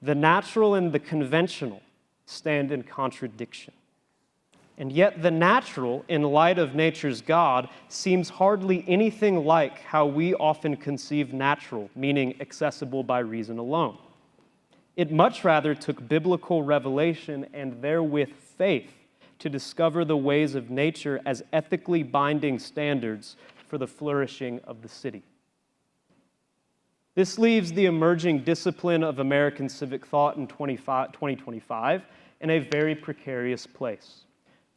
the natural and the conventional stand in contradiction. And yet the natural, in light of nature's God, seems hardly anything like how we often conceive natural, meaning accessible by reason alone. It much rather took biblical revelation and therewith faith to discover the ways of nature as ethically binding standards for the flourishing of the city. This leaves the emerging discipline of American civic thought in 2025 in a very precarious place.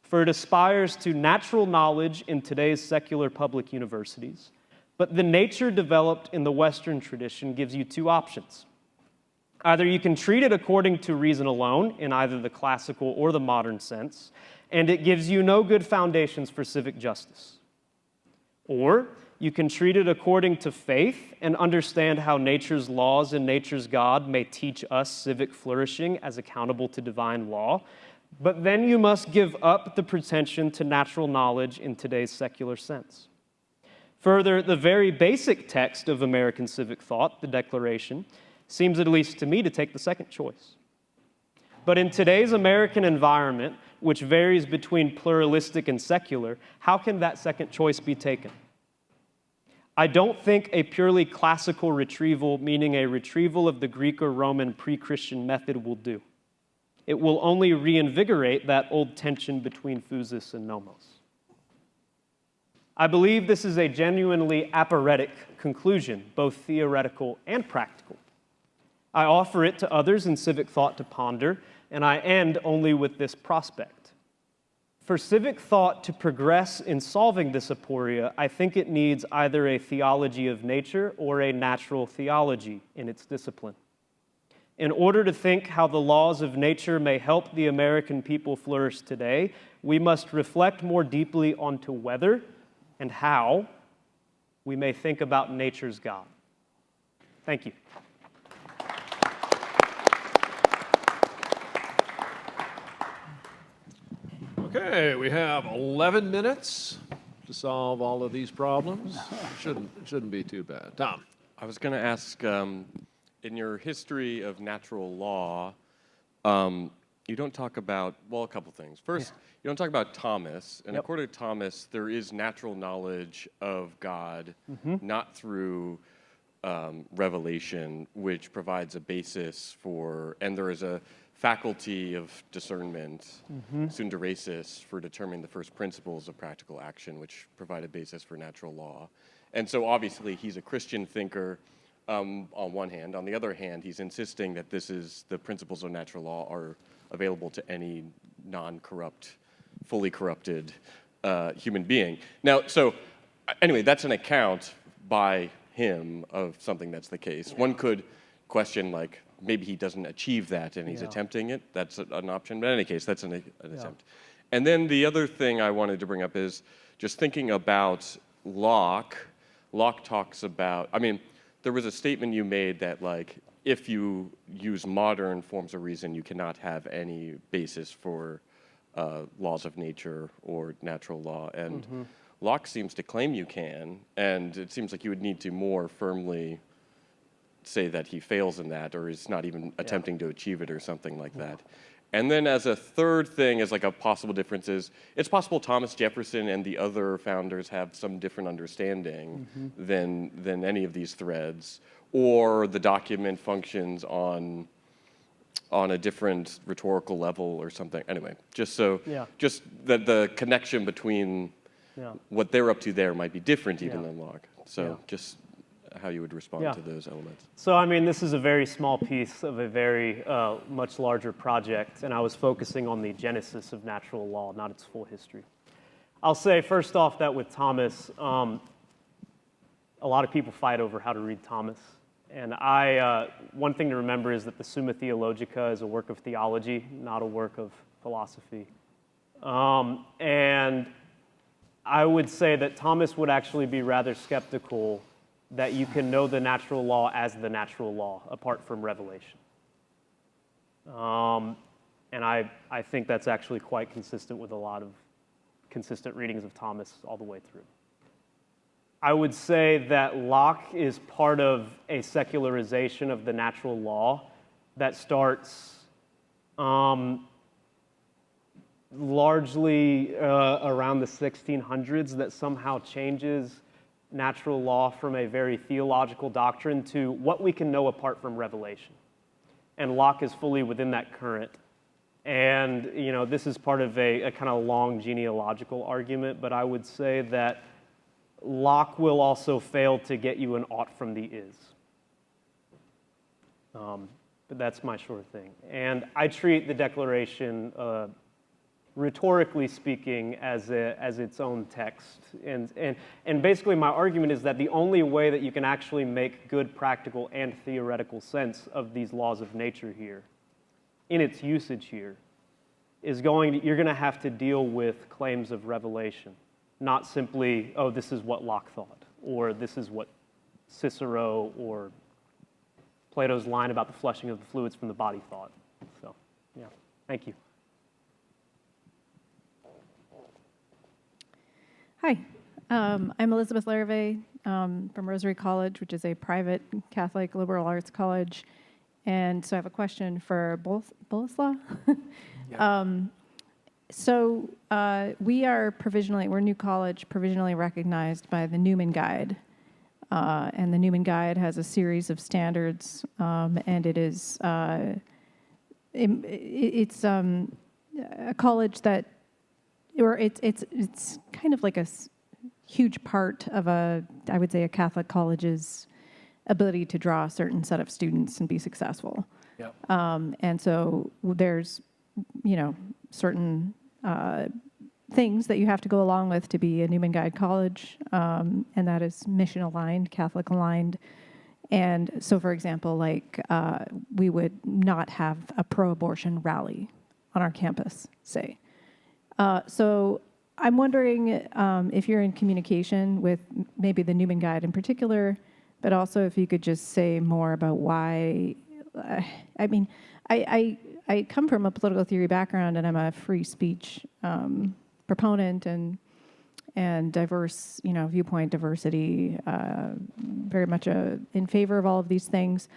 For it aspires to natural knowledge in today's secular public universities, but the nature developed in the Western tradition gives you two options. Either you can treat it according to reason alone, in either the classical or the modern sense, and it gives you no good foundations for civic justice. Or you can treat it according to faith and understand how nature's laws and nature's God may teach us civic flourishing as accountable to divine law, but then you must give up the pretension to natural knowledge in today's secular sense. Further, the very basic text of American civic thought, the Declaration, seems, at least to me, to take the second choice. But in today's American environment, which varies between pluralistic and secular, how can that second choice be taken? I don't think a purely classical retrieval, meaning a retrieval of the Greek or Roman pre-Christian method, will do. It will only reinvigorate that old tension between phusis and nomos. I believe this is a genuinely aporetic conclusion, both theoretical and practical. I offer it to others in civic thought to ponder, and I end only with this prospect. For civic thought to progress in solving this aporia, I think it needs either a theology of nature or a natural theology in its discipline. In order to think how the laws of nature may help the American people flourish today, we must reflect more deeply onto whether and how we may think about nature's God. Thank you. Okay, we have 11 minutes to solve all of these problems. Shouldn't be too bad. Tom. I was going to ask, in your history of natural law, you don't talk about, well, a couple things. First, you don't talk about Thomas, and according to Thomas, there is natural knowledge of God, not through revelation, which provides a basis for, and there is a faculty of discernment, synderesis, for determining the first principles of practical action, which provide a basis for natural law. And so obviously he's a Christian thinker on one hand. On the other hand, he's insisting that the principles of natural law are available to any non-corrupt, fully corrupted human being. Now, so anyway, that's an account by him of something that's the case. One could question, like, maybe he doesn't achieve that and he's Yeah. attempting it. That's an option. But in any case, that's an attempt. And then the other thing I wanted to bring up is just thinking about Locke. Locke talks about, I mean, there was a statement you made that, like, if you use modern forms of reason, you cannot have any basis for laws of nature or natural law. And Locke seems to claim you can, and it seems like you would need to more firmly say that he fails in that, or is not even attempting to achieve it, or something like that. And then as a third thing, as like a possible difference is, it's possible Thomas Jefferson and the other founders have some different understanding than any of these threads, or the document functions on a different rhetorical level or something. Anyway, just that the connection between what they're up to there might be different even than Locke. So just how you would respond to those elements. So, I mean, this is a very small piece of a very much larger project, and I was focusing on the genesis of natural law, not its full history. I'll say, first off, that with Thomas, a lot of people fight over how to read Thomas. And one thing to remember is that the Summa Theologica is a work of theology, not a work of philosophy. And I would say that Thomas would actually be rather skeptical that you can know the natural law as the natural law, apart from revelation. And I think that's actually quite consistent with a lot of consistent readings of Thomas all the way through. I would say that Locke is part of a secularization of the natural law that starts largely around the 1600s, that somehow changes natural law from a very theological doctrine to what we can know apart from revelation. And Locke is fully within that current. And, you know, this is part of a kind of long genealogical argument, but I would say that Locke will also fail to get you an ought from the is. But that's my short thing. And I treat the Declaration, rhetorically speaking, as its own text. And basically my argument is that the only way that you can actually make good practical and theoretical sense of these laws of nature here, in its usage here, is you're going to have to deal with claims of revelation, not simply, oh, this is what Locke thought, or this is what Cicero or Plato's line about the flushing of the fluids from the body thought. So, yeah, thank you. Hi, I'm Elizabeth Larrivee from Rosary College, which is a private Catholic liberal arts college. And so I have a question for Boleslaw. We're New College, provisionally recognized by the Newman Guide. And the Newman Guide has a series of standards, and it is it's a college that, or it's kind of like a huge part of I would say a Catholic college's ability to draw a certain set of students and be successful. Yep. And so there's, certain things that you have to go along with to be a Newman Guide college, and that is mission aligned, Catholic aligned. And so, for example, we would not have a pro-abortion rally on our campus, say. So I'm wondering if you're in communication with maybe the Newman Guide in particular, but also if you could just say more about why. I come from a political theory background, and I'm a free speech proponent and diverse, viewpoint diversity, very much in favor of all of these things.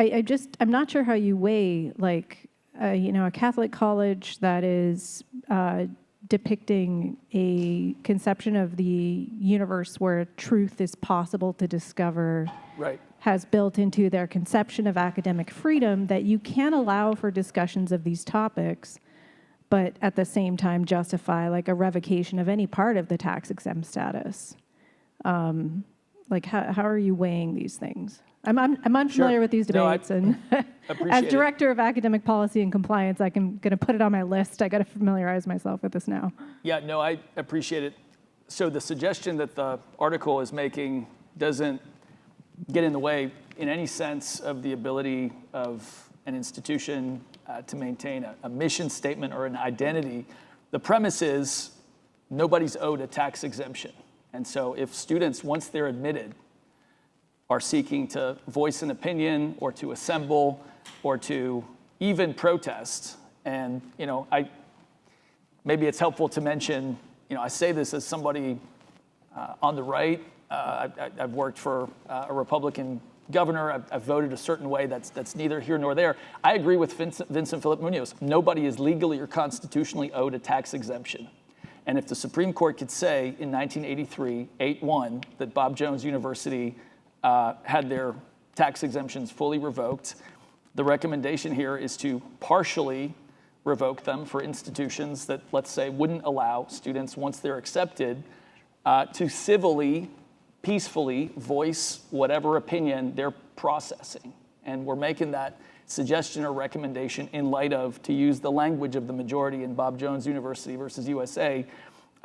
I'm not sure how you weigh a Catholic college that is depicting a conception of the universe where truth is possible to discover, Right. has built into their conception of academic freedom that you can allow for discussions of these topics, but at the same time justify a revocation of any part of the tax-exempt status. How are you weighing these things? I'm unfamiliar Sure. with these No, debates, and as appreciate it. director of academic policy and compliance, I'm going to put it on my list. I got to familiarize myself with this now. Yeah, no, I appreciate it. So the suggestion that the article is making doesn't get in the way in any sense of the ability of an institution to maintain a mission statement or an identity. The premise is nobody's owed a tax exemption. And so if students, once they're admitted, are seeking to voice an opinion or to assemble or to even protest, and maybe it's helpful to mention, I say this as somebody on the right. I've worked for a Republican governor. I've voted a certain way that's neither here nor there. I agree with Vincent Philip Munoz. Nobody is legally or constitutionally owed a tax exemption. And if the Supreme Court could say in 1983, 8-1, that Bob Jones University had their tax exemptions fully revoked, the recommendation here is to partially revoke them for institutions that, let's say, wouldn't allow students, once they're accepted, to civilly, peacefully voice whatever opinion they're processing. And we're making that suggestion or recommendation in light of, to use the language of the majority in Bob Jones University versus USA,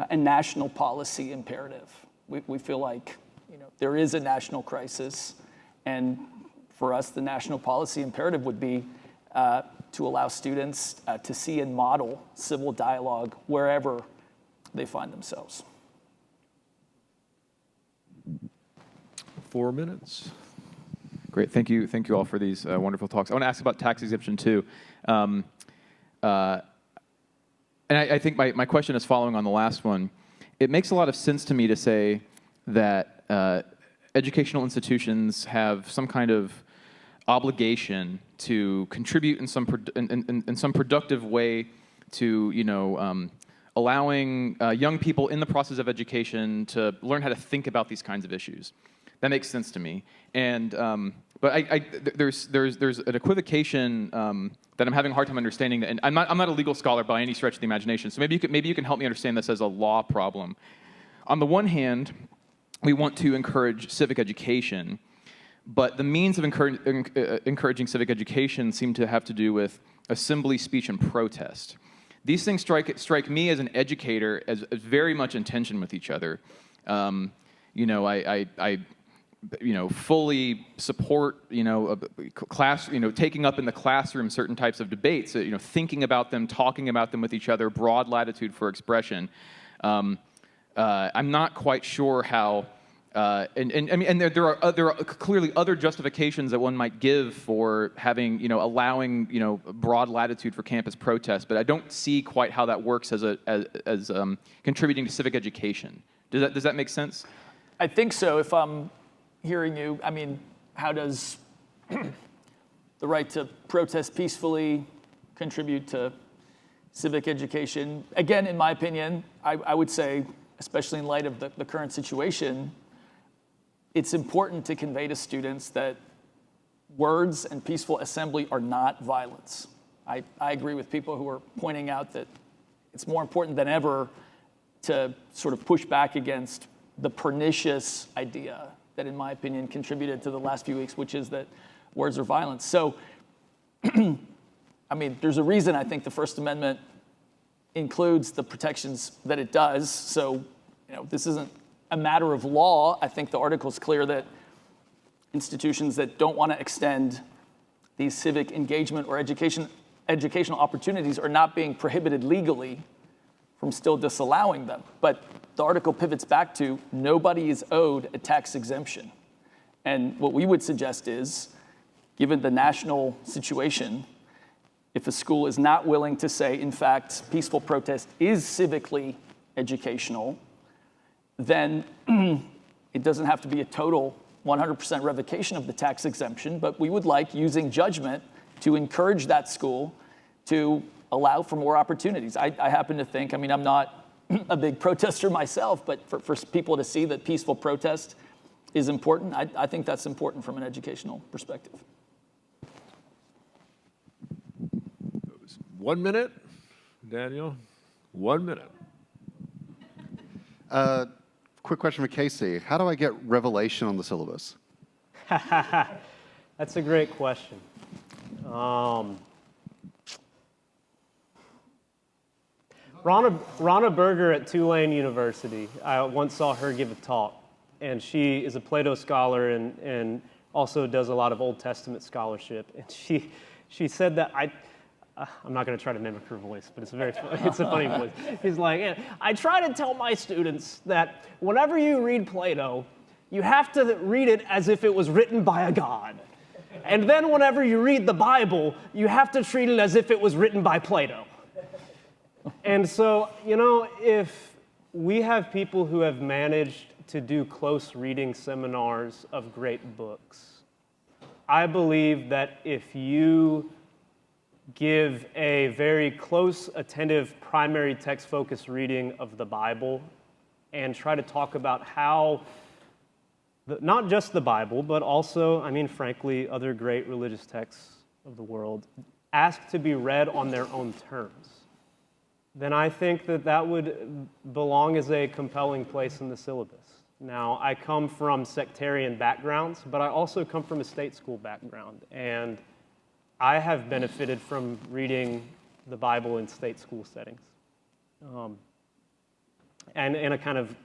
a national policy imperative. We feel like there is a national crisis, and for us, the national policy imperative would be to allow students to see and model civil dialogue wherever they find themselves. 4 minutes. Great, thank you all for these wonderful talks. I want to ask about tax exemption too. And I think my question is following on the last one. It makes a lot of sense to me to say that educational institutions have some kind of obligation to contribute in some productive way to allowing young people in the process of education to learn how to think about these kinds of issues. That makes sense to me. And but there's an equivocation that I'm having a hard time understanding. And I'm not a legal scholar by any stretch of the imagination. So maybe you can help me understand this as a law problem. On the one hand, we want to encourage civic education, but the means of encouraging civic education seem to have to do with assembly, speech, and protest. These things strike me as an educator as very much in tension with each other. I fully support, class, taking up in the classroom certain types of debates, thinking about them, talking about them with each other, broad latitude for expression. I'm not quite sure how, there are clearly other justifications that one might give for having, allowing, broad latitude for campus protest, but I don't see quite how that works as contributing to civic education. Does that make sense? I think so. If I'm hearing you, how does the right to protest peacefully contribute to civic education? Again, in my opinion, I would say, especially in light of the current situation, it's important to convey to students that words and peaceful assembly are not violence. I agree with people who are pointing out that it's more important than ever to sort of push back against the pernicious idea that, in my opinion, contributed to the last few weeks, which is that words are violence. So, there's a reason I think the First Amendment includes the protections that it does. So, this isn't a matter of law. I think the article is clear that institutions that don't want to extend these civic engagement or educational opportunities are not being prohibited legally from still disallowing them. But the article pivots back to nobody is owed a tax exemption. And what we would suggest is, given the national situation, if a school is not willing to say, in fact, peaceful protest is civically educational, then it doesn't have to be a total 100% revocation of the tax exemption, but we would like, using judgment, to encourage that school to allow for more opportunities. I happen to think, I'm not a big protester myself, but for people to see that peaceful protest is important, I think that's important from an educational perspective. 1 minute, Daniel, 1 minute. Quick question for Casey. How do I get Revelation on the syllabus? That's a great question. Rana Berger at Tulane University, I once saw her give a talk, and she is a Plato scholar and also does a lot of Old Testament scholarship. And she said that I'm not going to try to mimic her voice, but it's a funny voice. She's like, yeah, I try to tell my students that whenever you read Plato, you have to read it as if it was written by a god. And then whenever you read the Bible, you have to treat it as if it was written by Plato. And so, if we have people who have managed to do close reading seminars of great books, I believe that if you give a very close, attentive, primary text-focused reading of the Bible and try to talk about how, not just the Bible, but also, frankly, other great religious texts of the world, ask to be read on their own terms, then I think that would belong as a compelling place in the syllabus. Now, I come from sectarian backgrounds, but I also come from a state school background, and I have benefited from reading the Bible in state school settings, and in a kind of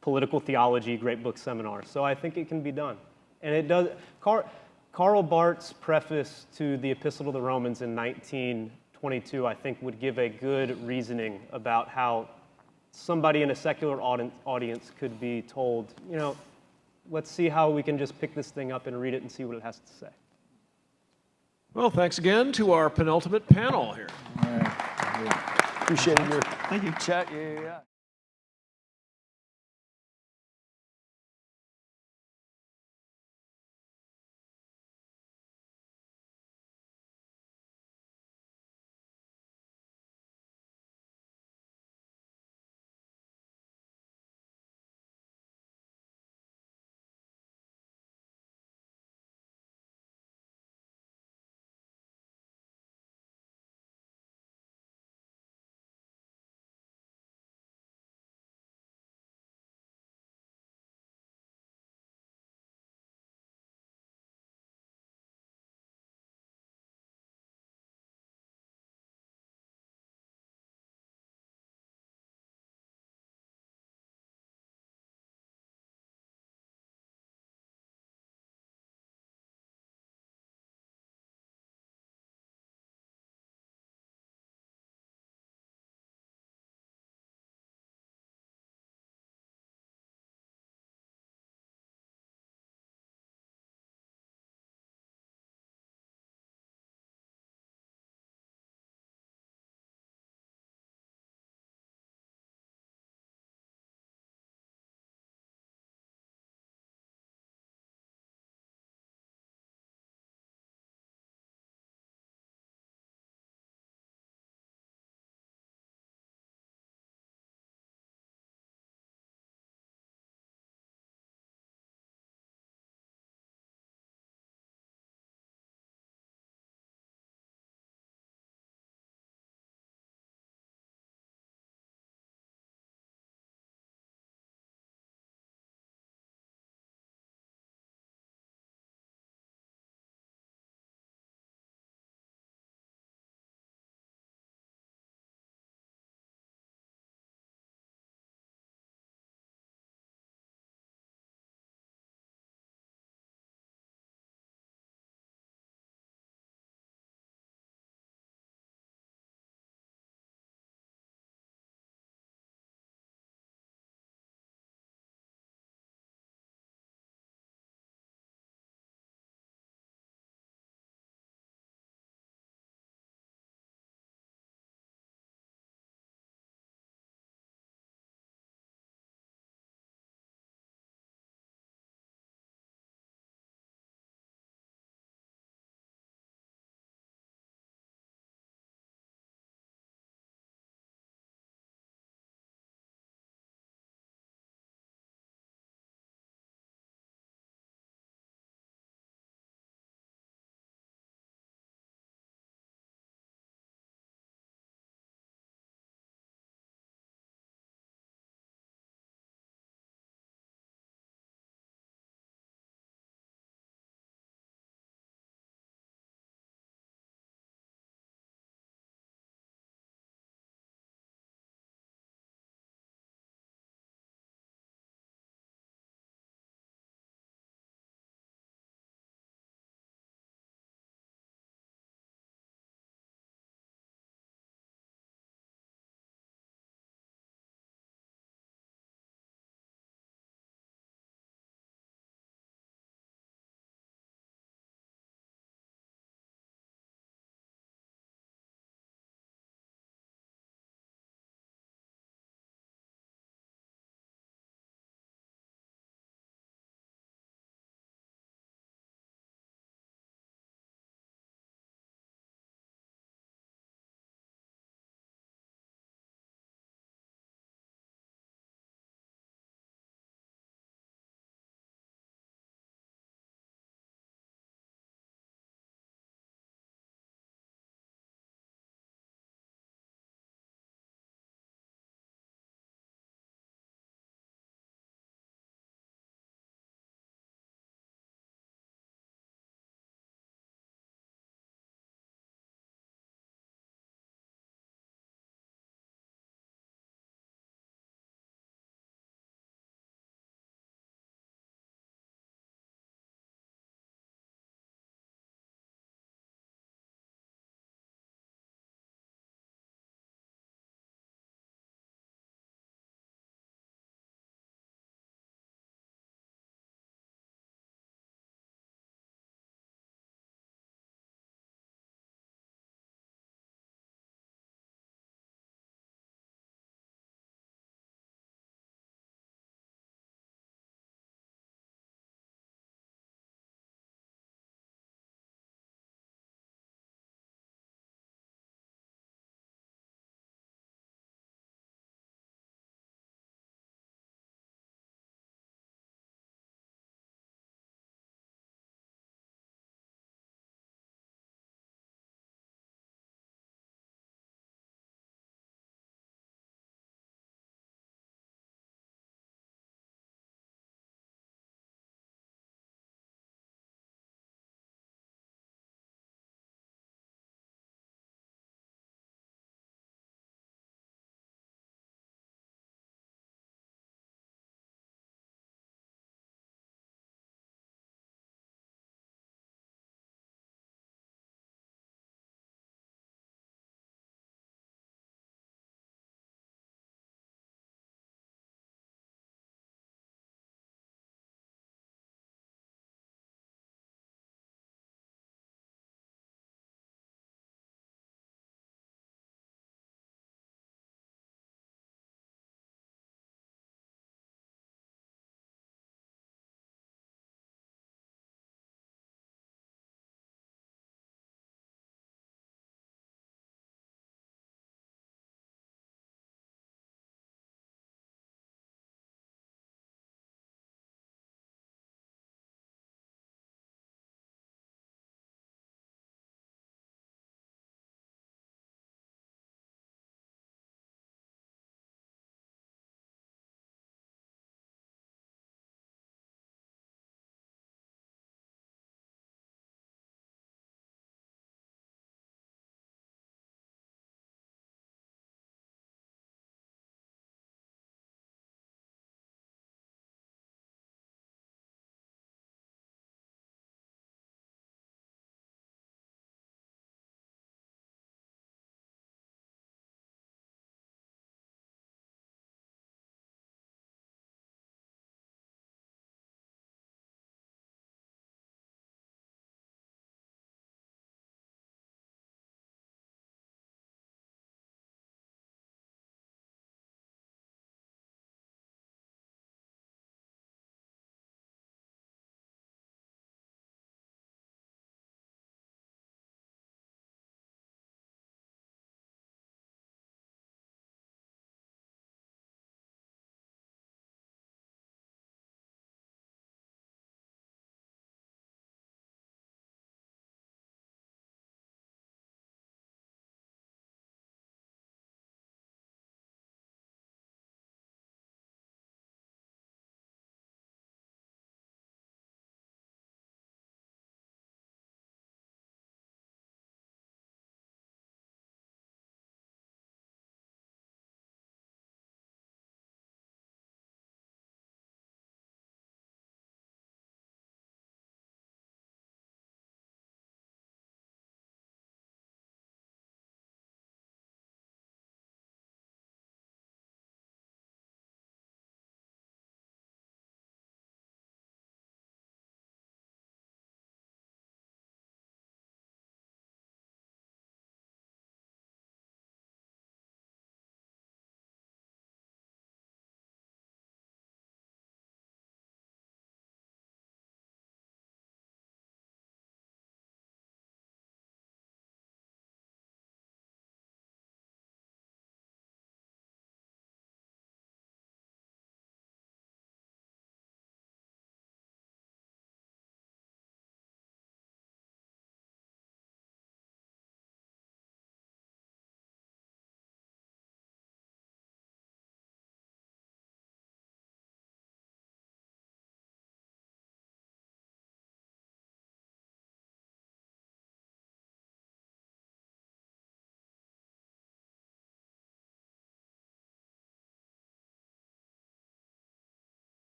political theology great book seminar. So I think it can be done. And it does. Karl Barth's preface to the Epistle to the Romans in 1922, I think, would give a good reasoning about how somebody in a secular audience could be told, let's see how we can just pick this thing up and read it and see what it has to say. Well, thanks again to our penultimate panel here. Appreciate your chat. Yeah.